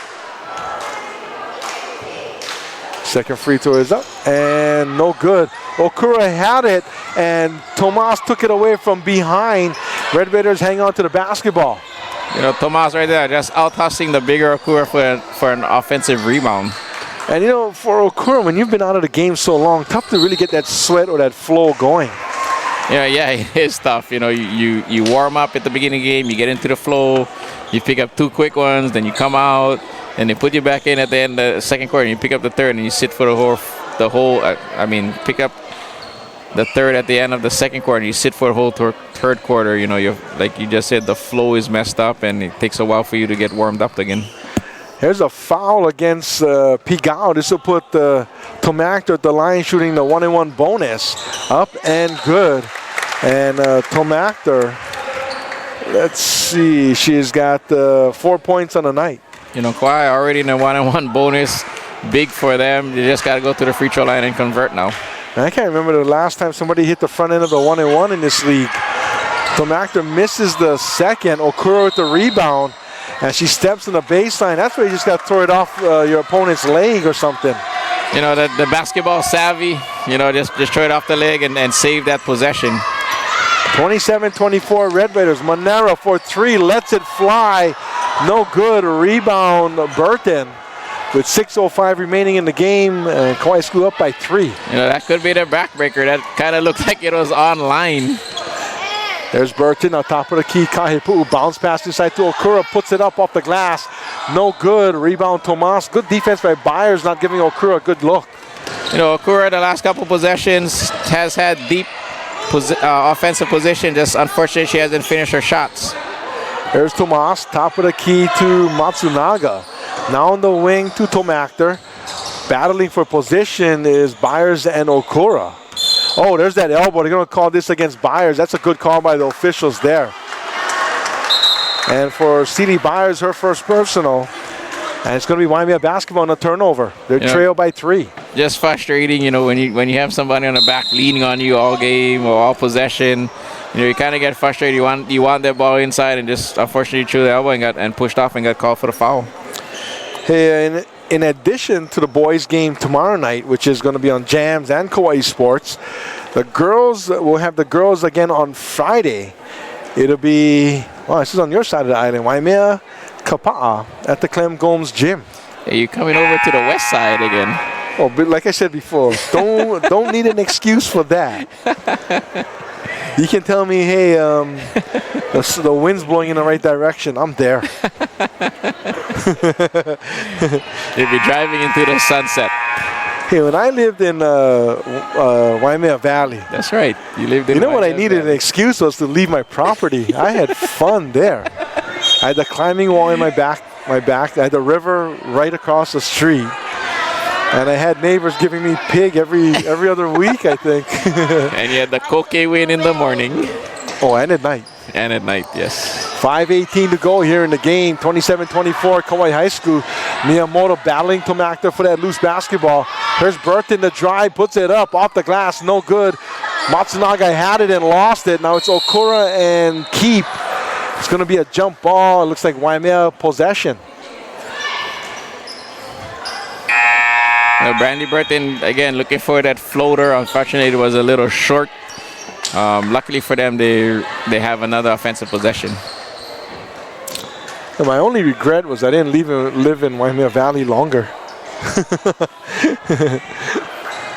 Second free throw is up and no good. Okura had it and Tomas took it away from behind. Red Raiders hang on to the basketball. You know, Tomas right there just out-hustling the bigger Okura for an offensive rebound. And you know, for Okura, when you've been out of the game so long, tough to really get that sweat or that flow going. Yeah, it is tough. You know, you warm up at the beginning of the game, you get into the flow, you pick up 2 quick ones, then you come out, and they put you back in at the end of the second quarter, and you pick up the third, and you sit for pick up the third at the end of the second quarter, and you sit for the whole third quarter. You know, like you just said, the flow is messed up, and it takes a while for you to get warmed up again. Here's a foul against Pigao. This will put Tomactor at the line shooting the 1-and-1 bonus. Up and good. And Tomactor, let's see, she's got 4 points on the night. You know, Kauai already in a 1-and-1 bonus. Big for them. They just got to go to the free throw line and convert now. I can't remember the last time somebody hit the front end of the 1-and-1 in this league. Tomactor misses the second. Okura with the rebound. And she steps in the baseline. That's where you just got to throw it off your opponent's leg or something. You know, the basketball savvy, you know, just throw it off the leg and save that possession. 27-24 Red Raiders. Monero for 3, lets it fly. No good. Rebound Burton with 6:05 remaining in the game. And Kauai School up by 3. You know, that could be the backbreaker. That kind of looked like it was online. There's Burton on top of the key. Kahipu bounce pass inside to Okura, puts it up off the glass. No good. Rebound Tomas. Good defense by Byers, not giving Okura a good look. You know, Okura the last couple possessions has had deep offensive position. Just unfortunately she hasn't finished her shots. There's Tomas, top of the key to Matsunaga. Now on the wing to Tomactor. Battling for position is Byers and Okura. Oh, there's that elbow. They're going to call this against Byers. That's a good call by the officials there. And for C.D. Byers, her first personal. And it's going to be Waimea basketball on a turnover. They're trailed by 3. Just frustrating, you know, when you have somebody on the back leaning on you all game or all possession. You know, you kind of get frustrated. You want that ball inside, and just unfortunately threw the elbow and pushed off and got called for the foul. Hey, in addition to the boys' game tomorrow night, which is going to be on Jams and Kauai Sports, the girls will have the girls again on Friday. It'll be, well, this is on your side of the island, Waimea, Kapa'a at the Clem Gomes Gym. Hey, you're coming over to the west side again. Oh, but like I said before, don't need an excuse for that. You can tell me, hey, the wind's blowing in the right direction. I'm there. You'll be driving into the sunset. Hey, when I lived in Waimea Valley. That's right. You lived in. You know Waimea what I needed Valley. an excuse was to leave my property. I had fun there. I had the climbing wall in my back. I had the river right across the street. And I had neighbors giving me pig every other week, I think. And you had the koke win in the morning. Oh, and at night. And at night, yes. 5:18 to go here in the game. 27-24 Kauai High School. Miyamoto battling Tomactor for that loose basketball. Here's Burton the drive, puts it up off the glass, no good. Matsunaga had it and lost it. Now it's Okura and Keep. It's going to be a jump ball. It looks like Waimea possession. Brandy Burton, again, looking for that floater. Unfortunately, it was a little short. Luckily for them, they have another offensive possession. And my only regret was I didn't live in Waimea Valley longer.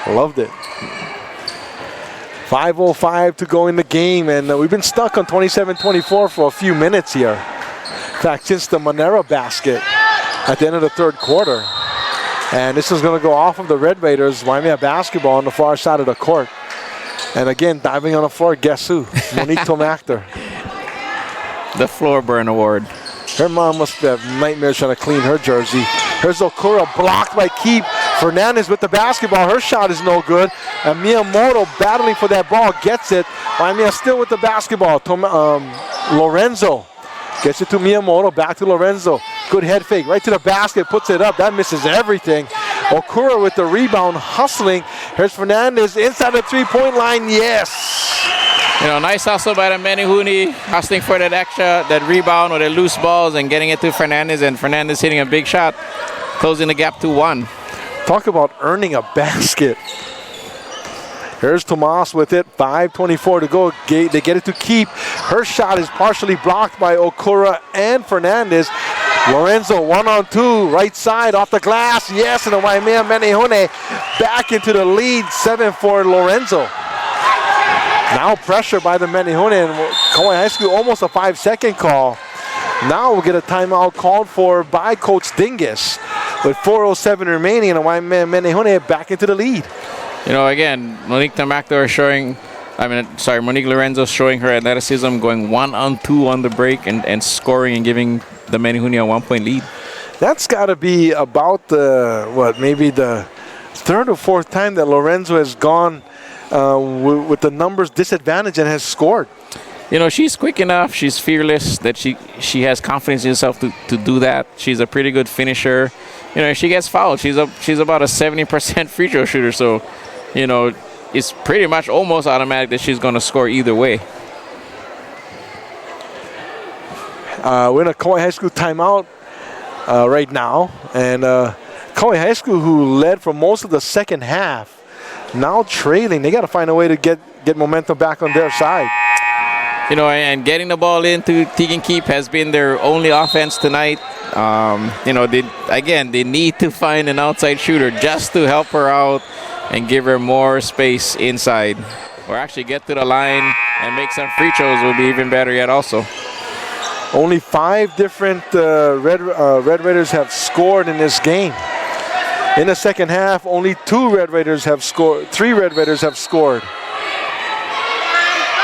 Loved it. 5:05 to go in the game, and we've been stuck on 27-24 for a few minutes here. In fact, since the Monero basket at the end of the third quarter. And this is going to go off of the Red Raiders, Waimea basketball on the far side of the court. And again, diving on the floor, guess who? Monique Tomactor. The Floor Burn Award. Her mom must have nightmares trying to clean her jersey. Here's Okura, blocked by Keep. Fernandez with the basketball. Her shot is no good. And Miyamoto battling for that ball, gets it. Waimea still with the basketball. Lorenzo gets it to Miyamoto, back to Lorenzo. Good head fake, right to the basket, puts it up. That misses everything. Okura with the rebound, hustling. Here's Fernandez inside the three-point line, yes. You know, nice hustle by the Menehuni, hustling for that rebound or the loose balls and getting it to Fernandez, and Fernandez hitting a big shot, closing the gap to 1. Talk about earning a basket. Here's Tomas with it, 5:24 to go. They get it to Keep. Her shot is partially blocked by Okura and Fernandez. Lorenzo 1-on-2, right side off the glass. Yes, and the Waimea Menehune back into the lead, 7 for Lorenzo. Now pressure by the Menehune, and Kauai High School almost a 5-second call. Now we'll get a timeout called for by Coach Dingus with 4:07 remaining, and the Waimea Menehune back into the lead. You know, again, Monique Lorenzo showing her athleticism, going 1-on-2 on the break and scoring and giving the Menehune a 1-point lead. That's got to be about maybe the third or fourth time that Lorenzo has gone with the numbers disadvantage and has scored. You know, she's quick enough, she's fearless, that she has confidence in herself to do that. She's a pretty good finisher. You know, if she gets fouled, she's about a 70% free throw shooter, so, you know, it's pretty much almost automatic that she's going to score either way. We're in a Kauai High School timeout right now, and Kauai High School, who led for most of the second half, now trailing. They got to find a way to get momentum back on their side. You know, and getting the ball into Tegan Keep has been their only offense tonight. You know, they need to find an outside shooter just to help her out and give her more space inside. Or actually get to the line and make some free throws will be even better yet also. Only 5 different Red Raiders have scored in this game. In the second half, only 3 Red Raiders have scored.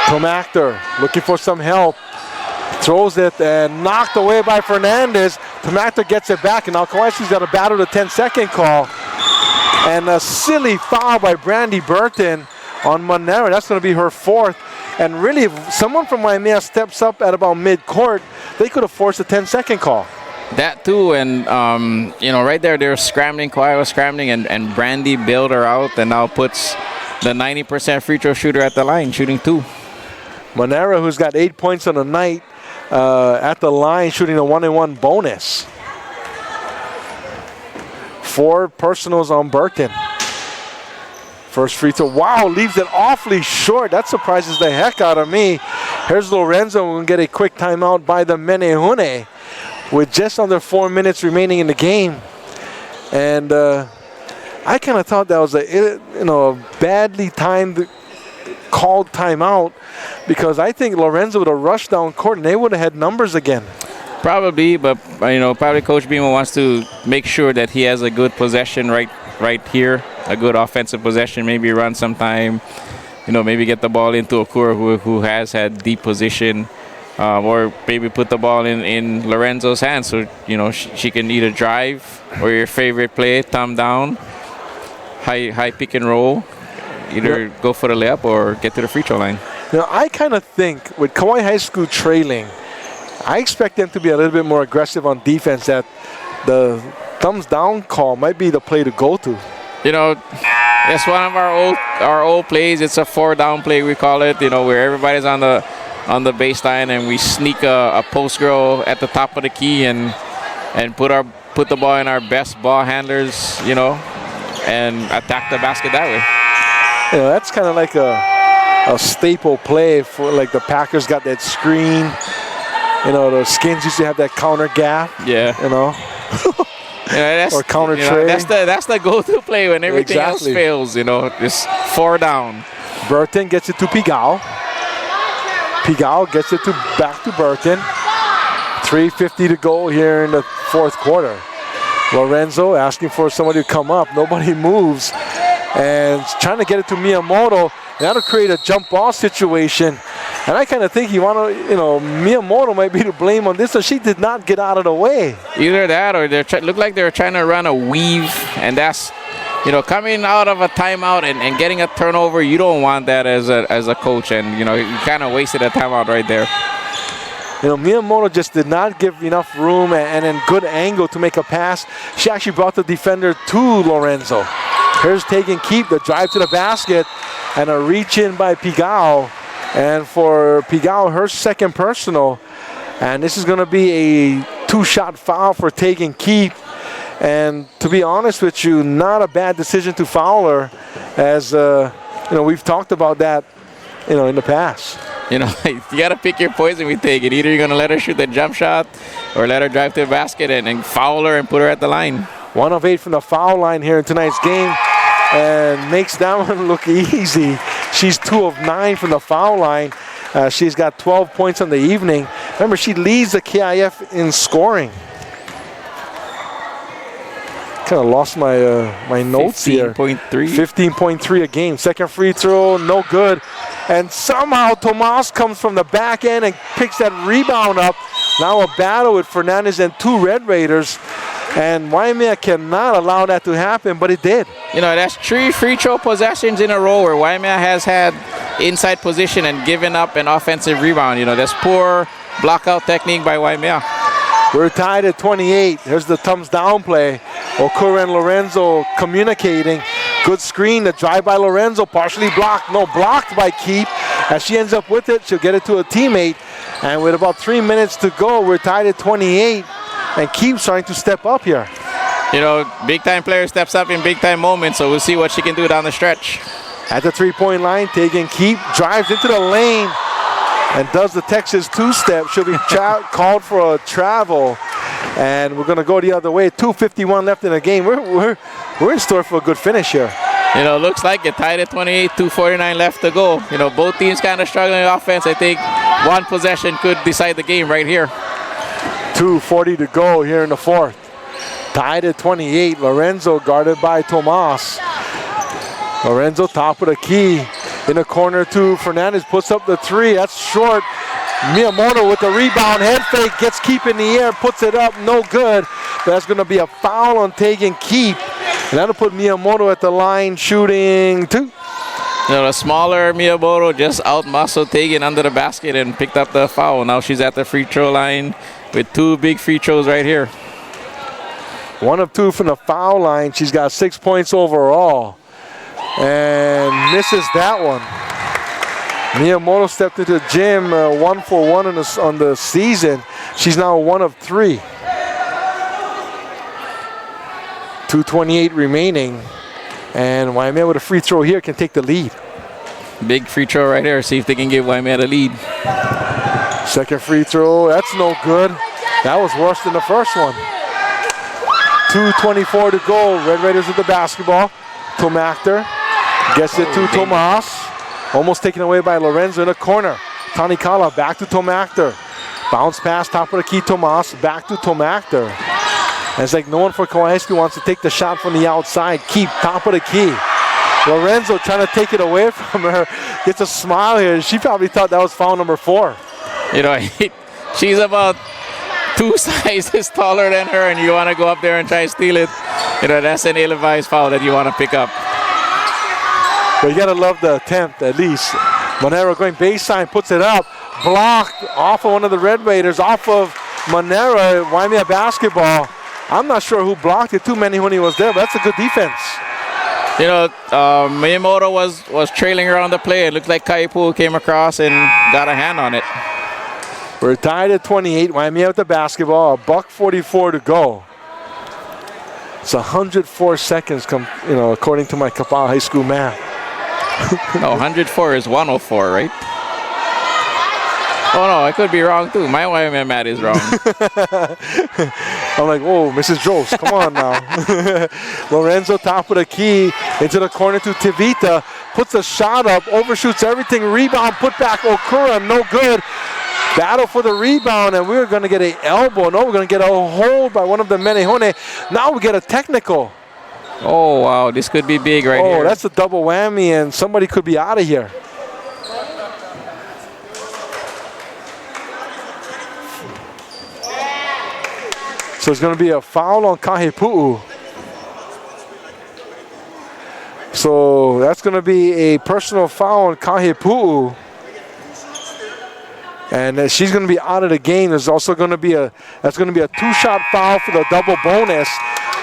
Tom Actor looking for some help. Throws it and knocked away by Fernandez. Tom Actor gets it back, and now Kauai's got to battle the 10-second call. And a silly foul by Brandy Burton on Monera. That's going to be her 4th. And really, if someone from Waimea steps up at about mid-court, they could have forced a 10-second call. That too, and you know, right there, they're scrambling. Kauai was scrambling, and Brandy bailed her out, and now puts the 90% free throw shooter at the line, shooting 2. Monera, who's got 8 points on the night, at the line, shooting a 1-and-1 bonus. 4 personals on Burton. First free throw. Wow, leaves it awfully short. That surprises the heck out of me. Here's Lorenzo. We'll get a quick timeout by the Menehune with just under 4 minutes remaining in the game. And I kind of thought that was a badly timed called timeout, because I think Lorenzo would have rushed down court and they would have had numbers again. Probably, but probably Coach Beamer wants to make sure that he has a good possession right here, a good offensive possession. Maybe run some time, maybe get the ball into Okura, who has had deep position, or maybe put the ball in Lorenzo's hands, so she can either drive or your favorite play, thumb down, high pick and roll. Either go for the layup or get to the free throw line. I kind of think with Kauai High School trailing, I expect them to be a little bit more aggressive on defense, that the thumbs down call might be the play to go to. It's one of our old plays. It's a 4-down play, we call it, where everybody's on the baseline and we sneak a post girl at the top of the key and put the ball in our best ball handlers, and attack the basket that way. That's kind of like a staple play for, like, the Packers got that screen. The Skins used to have that counter gap. Yeah. Or counter tray. That's the go-to play when everything else fails. Just 4 down. Burton gets it to Pigao. Pigao gets it back to Burton. 3:50 to go here in the fourth quarter. Lorenzo asking for somebody to come up. Nobody moves. And trying to get it to Miyamoto. That'll create a jump ball situation. And I kind of think Miyamoto might be to blame on this, so she did not get out of the way. Either that, or look like they're trying to run a weave, and that's, coming out of a timeout and getting a turnover. You don't want that as a coach, and you kind of wasted a timeout right there. Miyamoto just did not give enough room and in good angle to make a pass. She actually brought the defender to Lorenzo. Here's Tegan Keep, the drive to the basket, and a reach in by Pigao. And for Pigao, her second personal. And this is going to be a 2-shot foul for Tegan Keep. And to be honest with you, not a bad decision to foul her, as we've talked about that, in the past. You know, you got to pick your poison with Tegan. Either you're going to let her shoot the jump shot or let her drive to the basket and foul her and put her at the line. 1 of 8 from the foul line here in tonight's game, and makes that one look easy. She's 2 of 9 from the foul line. She's got 12 points on the evening. Remember, she leads the KIF in scoring. Kind of lost my my notes here. 15.3. 15.3 a game. Second free throw, no good. And somehow Tomas comes from the back end and picks that rebound up. Now a battle with Fernandez and 2 Red Raiders. And Waimea cannot allow that to happen, but it did. You know, that's 3 free throw possessions in a row where Waimea has had inside position and given up an offensive rebound. You know, that's poor blockout technique by Waimea. We're tied at 28. Here's the thumbs down play. Okura and Lorenzo communicating. Good screen, the drive by Lorenzo, partially blocked. No, blocked by Keep. As she ends up with it, she'll get it to a teammate. And with about 3 minutes to go, we're tied at 28. And Keep's trying to step up here. You know, big-time player steps up in big-time moments, so we'll see what she can do down the stretch. At the three-point line, Tegan Keep drives into the lane and does the Texas two-step. She'll be called for a travel. And we're going to go the other way. 2:51 left in the game. We're in store for a good finish here. You know, looks like it tied at 28, 2:49 left to go. You know, both teams kind of struggling in offense. I think one possession could decide the game right here. 2:40 to go here in the fourth. Tied at 28. Lorenzo guarded by Tomas. Lorenzo top of the key. In the corner to Fernandez, puts up the 3. That's short. Miyamoto with the rebound, head fake, gets Keep in the air, puts it up, no good. But that's going to be a foul on Tegan Keep. And that'll put Miyamoto at the line shooting 2. You know, the smaller Miyamoto just out-muscled Tegan under the basket and picked up the foul. Now she's at the free throw line with 2 big free throws right here. 1 of 2 from the foul line. She's got 6 points overall. And misses that one. Miyamoto stepped into the gym 1 for 1 on the season. She's now 1 of 3. 2:28 remaining. And Waimea with a free throw here can take the lead. Big free throw right here. See if they can give Waimea the lead. Second free throw, that's no good. That was worse than the first one. 2:24 to go. Red Raiders with the basketball. Tomactor gets it to Tomas. Almost taken away by Lorenzo in the corner. Tanikala back to Tomactor. Bounce pass, top of the key, Tomas. Back to Tomactor. And it's like no one for Kauai wants to take the shot from the outside. Keep top of the key. Lorenzo trying to take it away from her. Gets a smile here. She probably thought that was foul number 4. You know, she's about 2 sizes taller than her, and you want to go up there and try to steal it. You know, that's an ill-advised foul that you want to pick up. But you gotta love the attempt at least. Monero going baseline, puts it up, blocked off of one of the Red Raiders, off of Monero. Waimea basketball. I'm not sure who blocked it. Too many when he was there, but that's a good defense. You know, Miyamoto was trailing around the play. It looked like Kaipu came across and got a hand on it. We're tied at 28. Waimea with the basketball. $1:44 to go. It's 104 seconds, according to my Kapaa High School math. No, 104 is 104, right? Oh no, I could be wrong too. My Waimea math is wrong. I'm like, whoa, Mrs. Jost, come on now. Lorenzo top of the key, into the corner to Tevita, puts a shot up, overshoots everything, rebound, put back Okura, no good. Battle for the rebound, and we're going to get an elbow. No, we're going to get a hold by one of the Menehone. Now we get a technical. Oh, wow, this could be big right here. Oh, that's a double whammy, and somebody could be out of here. So it's going to be a foul on Kahepu'u. So that's going to be a personal foul on Kahepu'u. And she's going to be out of the game. There's also going to be a 2-shot foul for the double bonus.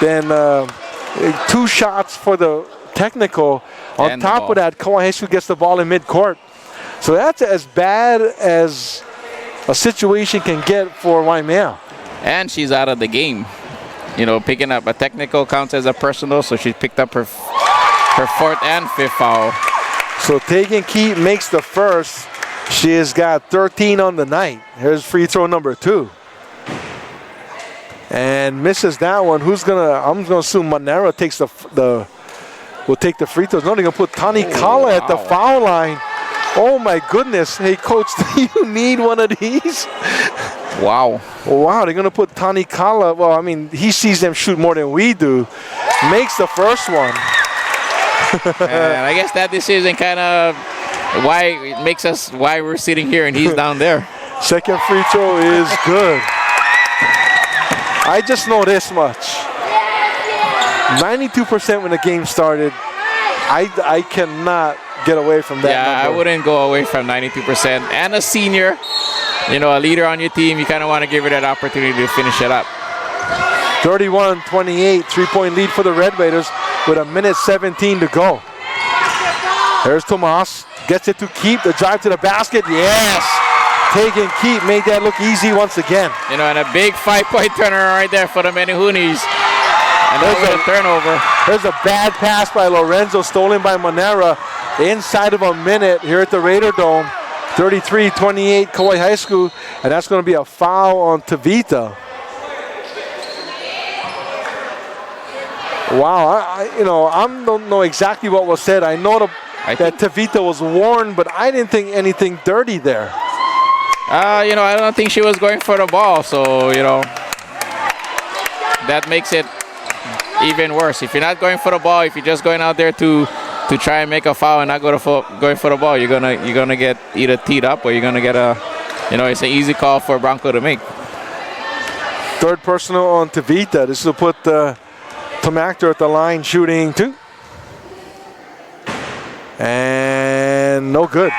Then 2 shots for the technical. On and top of that, Kauai gets the ball in midcourt. So that's as bad as a situation can get for Waimea. And she's out of the game. You know, picking up a technical counts as a personal, so she picked up her 4th and 5th foul. So Tegan Keat makes the first. She has got 13 on the night. Here's free throw number 2. And misses that one. Who's gonna? I'm gonna assume Monera takes will take the free throws. No, they're gonna put Tani Kala at the foul line. Oh my goodness! Hey coach, do you need one of these? Wow. Wow, they're gonna put Tani Kala. Well, I mean, he sees them shoot more than we do. Makes the first one. And I guess that decision kind of why we're sitting here and he's down there. Second free throw is good. I just know this much. 92% when the game started. I cannot get away from that number. I wouldn't go away from 92%. And a senior, a leader on your team, you kind of want to give her that opportunity to finish it up. 31-28, 3-point lead for the Red Raiders with 1:17 to go. There's Tomas, gets it to Keep, the drive to the basket, yes! Taking Keep, made that look easy once again. And a big 5-point turnaround right there for the Menehunis. And there's a turnover. There's a bad pass by Lorenzo, stolen by Monera. Inside of a minute here at the Raider Dome. 33-28 Kauai High School, and that's going to be a foul on Tavita. Wow, I don't know exactly what was said. I know that Tavita was warned, but I didn't think anything dirty there. I don't think she was going for the ball, so, that makes it even worse. If you're not going for the ball, if you're just going out there to try and make a foul and not going for the ball, you're gonna get either teed up or you're gonna get it's an easy call for Bronco to make. Third personal on Tavita. This will put Tom Actor at the line shooting 2. And no good.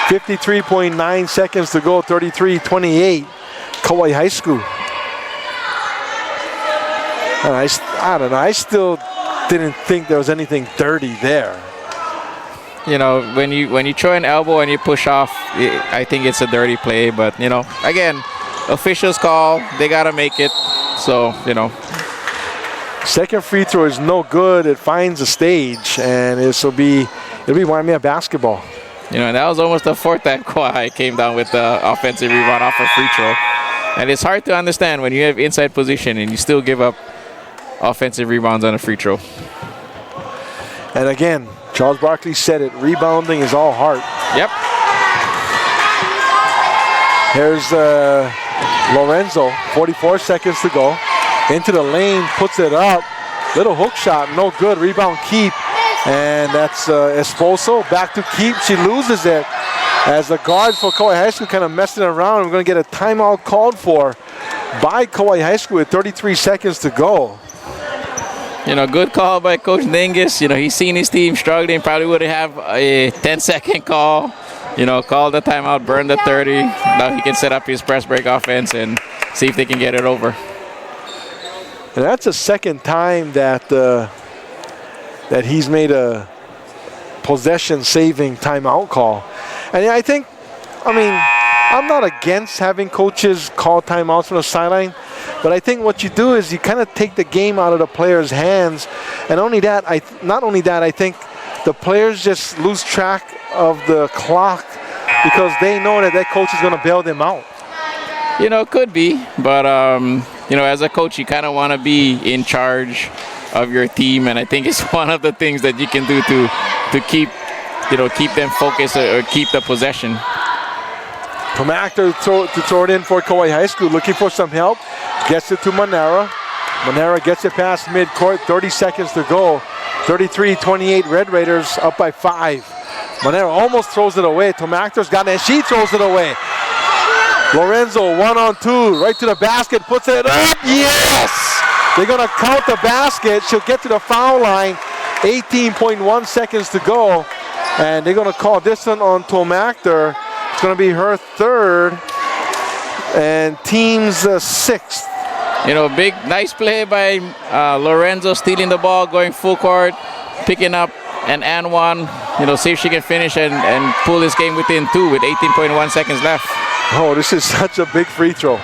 53.9 seconds to go, 33-28, Kauai High School. And I don't know, I still didn't think there was anything dirty there. When you throw an elbow and you push off, I think it's a dirty play. But, again, officials call, they got to make it. So, Second free throw is no good. It finds a stage, and it'll be Waimea basketball. And that was almost the fourth time Kauai came down with the offensive rebound off a free throw. And it's hard to understand when you have inside position and you still give up offensive rebounds on a free throw. And again, Charles Barkley said it, rebounding is all heart. Yep. Here's Lorenzo, 44 seconds to go. Into the lane, puts it up. Little hook shot, no good. Rebound Keep. And that's Esposo. Back to Keep. She loses it. As the guards for Kauai High School kind of messing around. We're going to get a timeout called for by Kauai High School with 33 seconds to go. Good call by Coach Dingus. He's seen his team struggling. Probably would have a 10-second call. Call the timeout, burn the 30. Now he can set up his press break offense and see if they can get it over. And that's the second time that that he's made a possession-saving timeout call. And I'm not against having coaches call timeouts from the sideline, but I think what you do is you kind of take the game out of the players' hands. And not only that, I think the players just lose track of the clock because they know that coach is going to bail them out. Could be, but as a coach, you kind of want to be in charge of your team, and I think it's one of the things that you can do to keep them focused or keep the possession. From Actor to throw it in for Kauai High School, looking for some help. Gets it to Monera. Monera gets it past midcourt, 30 seconds to go. 33-28 Red Raiders up by 5. Monera almost throws it away. Tom Actor's got it, and she throws it away. Lorenzo, 1-on-2, right to the basket, puts it up, yes! They're gonna count the basket. She'll get to the foul line. 18.1 seconds to go. And they're gonna call this one on Tom Actor. It's gonna be her third and team's sixth. Big, nice play by Lorenzo, stealing the ball, going full court, picking up an and one. See if she can finish and pull this game within 2 with 18.1 seconds left. Oh, this is such a big free throw.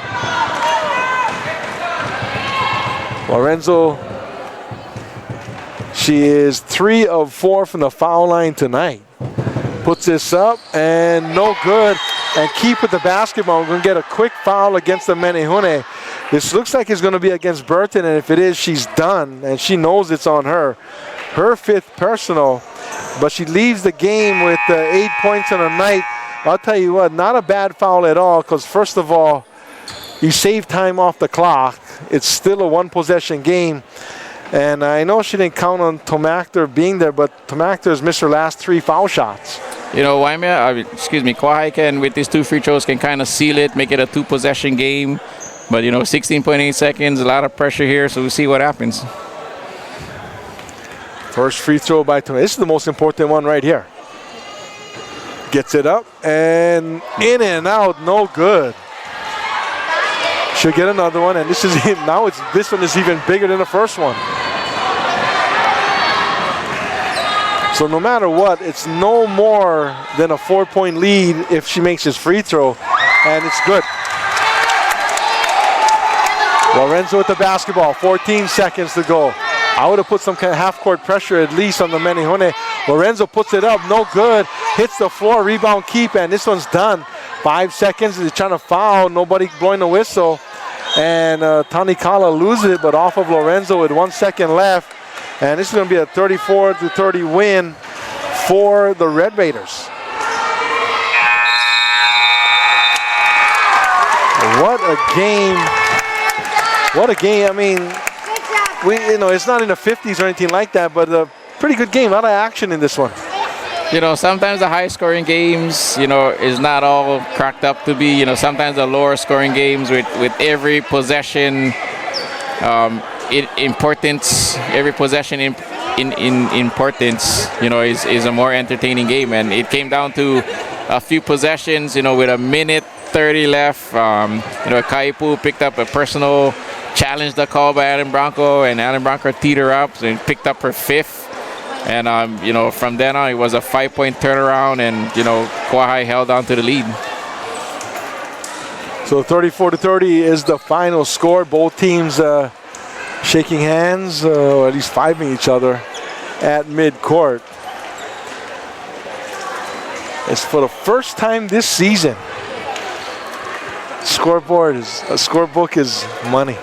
Lorenzo, she is 3 of 4 from the foul line tonight. Puts this up and no good. And keep with the basketball. We're going to get a quick foul against the Menehune. This looks like it's going to be against Burton, and if it is, she's done, and she knows it's on her. Her 5th personal, but she leaves the game with 8 points on the night. I'll tell you what, not a bad foul at all, because first of all, you save time off the clock. It's still a 1-possession game. And I know she didn't count on Tomachter being there, but Tomachter has missed her last 3 foul shots. You know, Waimea, Kauai can, with these 2 free throws, can kind of seal it, make it a 2-possession game. But, 16.8 seconds, a lot of pressure here, so we'll see what happens. First free throw by Tomachter. This is the most important one right here. Gets it up, and in and out, no good. She'll get another one, and this one is even bigger than the first one. So no matter what, it's no more than a 4-point lead if she makes this free throw, and it's good. Lorenzo with the basketball, 14 seconds to go. I would have put some kind of half-court pressure at least on the Menehune. Lorenzo puts it up, no good. Hits the floor, rebound, keep, and this one's done. 5 seconds, he's trying to foul, nobody blowing the whistle. And Tanikala loses it, but off of Lorenzo with 1 second left. And this is going to be a 34-30 win for the Red Raiders. What a game. What a game. I mean, it's not in the 50s or anything like that, but a pretty good game. A lot of action in this one. Sometimes the high-scoring games, is not all cracked up to be. Sometimes the lower-scoring games with every possession importance, every possession in importance, is a more entertaining game. And it came down to a few possessions, with a minute 30 left. Kaipu picked up a personal challenge the call by Adam Bronco, and Adam Bronco teed her up and picked up her 5th. And, from then on, it was a 5-point turnaround, and, Kauai held on to the lead. So 34-30 is the final score. Both teams shaking hands, or at least fiving each other at midcourt. It's for the first time this season. Scorebook is money.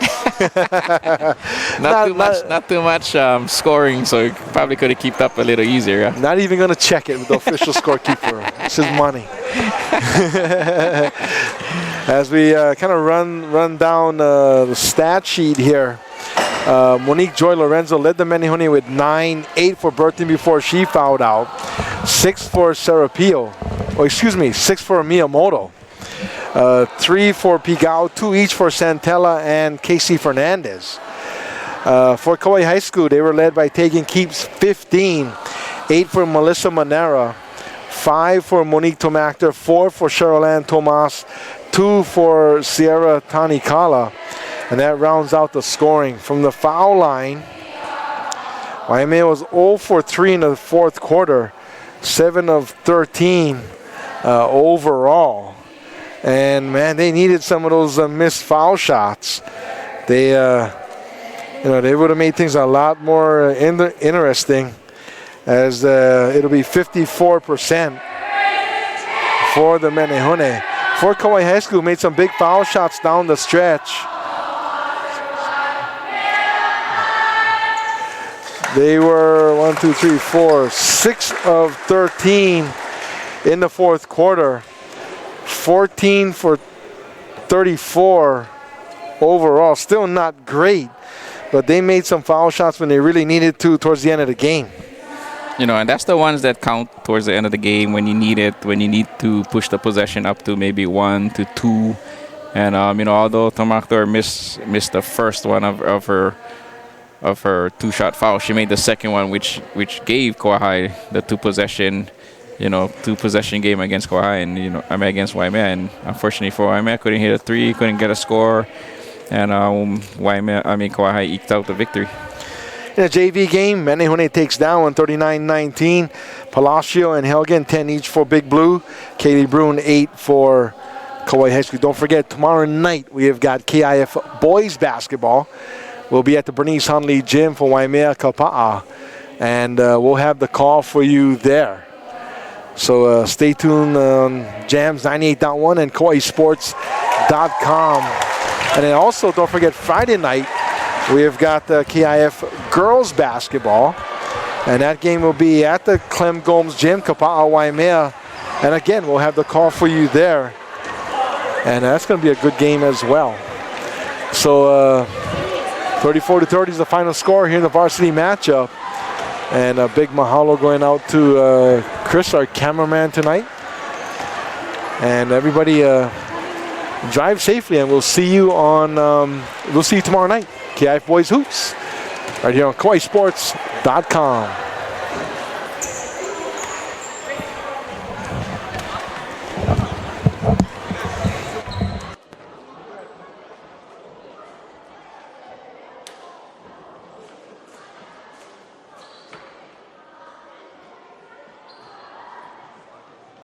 Not too much scoring, so it probably could have kept up a little easier. Yeah? Not even going to check it with the official scorekeeper. This is money. As we kind of run down the stat sheet here, Monique Joy Lorenzo led the Menehune with 9, 8 for Burton before she fouled out, 6 for Serapio, 6 for Miyamoto. 3 for Pigao, 2 each for Santella and Casey Fernandez. For Kauai High School, they were led by Tegan Keeps, 15, 8 for Melissa Manera, 5 for Monique Tomachter, 4 for Cheryl Ann Tomas, 2 for Sierra Tanikala, and that rounds out the scoring. From the foul line, Waimea was 0 for 3 in the 4th quarter, 7 of 13 overall. And man, they needed some of those missed foul shots. They, they would have made things a lot more interesting, as it'll be 54% for the Menehune. For Kauai High School, made some big foul shots down the stretch. They were 6 of 13 in the 4th quarter. 14 for 34 overall. Still not great, but they made some foul shots when they really needed to towards the end of the game. And that's the ones that count towards the end of the game when you need it, when you need to push the possession up to maybe 1 to 2. And, although Tomachter missed the first one of her 2-shot foul, she made the second one, which gave Kauai the 2-possession game against Kauai and, against Waimea. And unfortunately for Waimea, couldn't hit a 3, couldn't get a score. And Kauai eked out the victory. In a JV game, Menehune takes down 139-19. Palacio and Helgen, 10 each for Big Blue. Kaylee Bruin, 8 for Kauai High School. Don't forget, tomorrow night we have got KIF boys basketball. We'll be at the Bernice Hunley Gym for Waimea Kapa'a. And we'll have the call for you there. So stay tuned on Jams 98.1 and KauaiSports.com. And then also, don't forget, Friday night, we have got the KIF girls basketball. And that game will be at the Clem Gomes Gym, Kapa'a, Waimea. And again, we'll have the call for you there. And that's going to be a good game as well. So 34-30 is the final score here in the varsity matchup. And a big mahalo going out to Chris, our cameraman tonight. And everybody drive safely, and we'll see you tomorrow night. KIF Boys Hoops, right here on KauaiSports.com.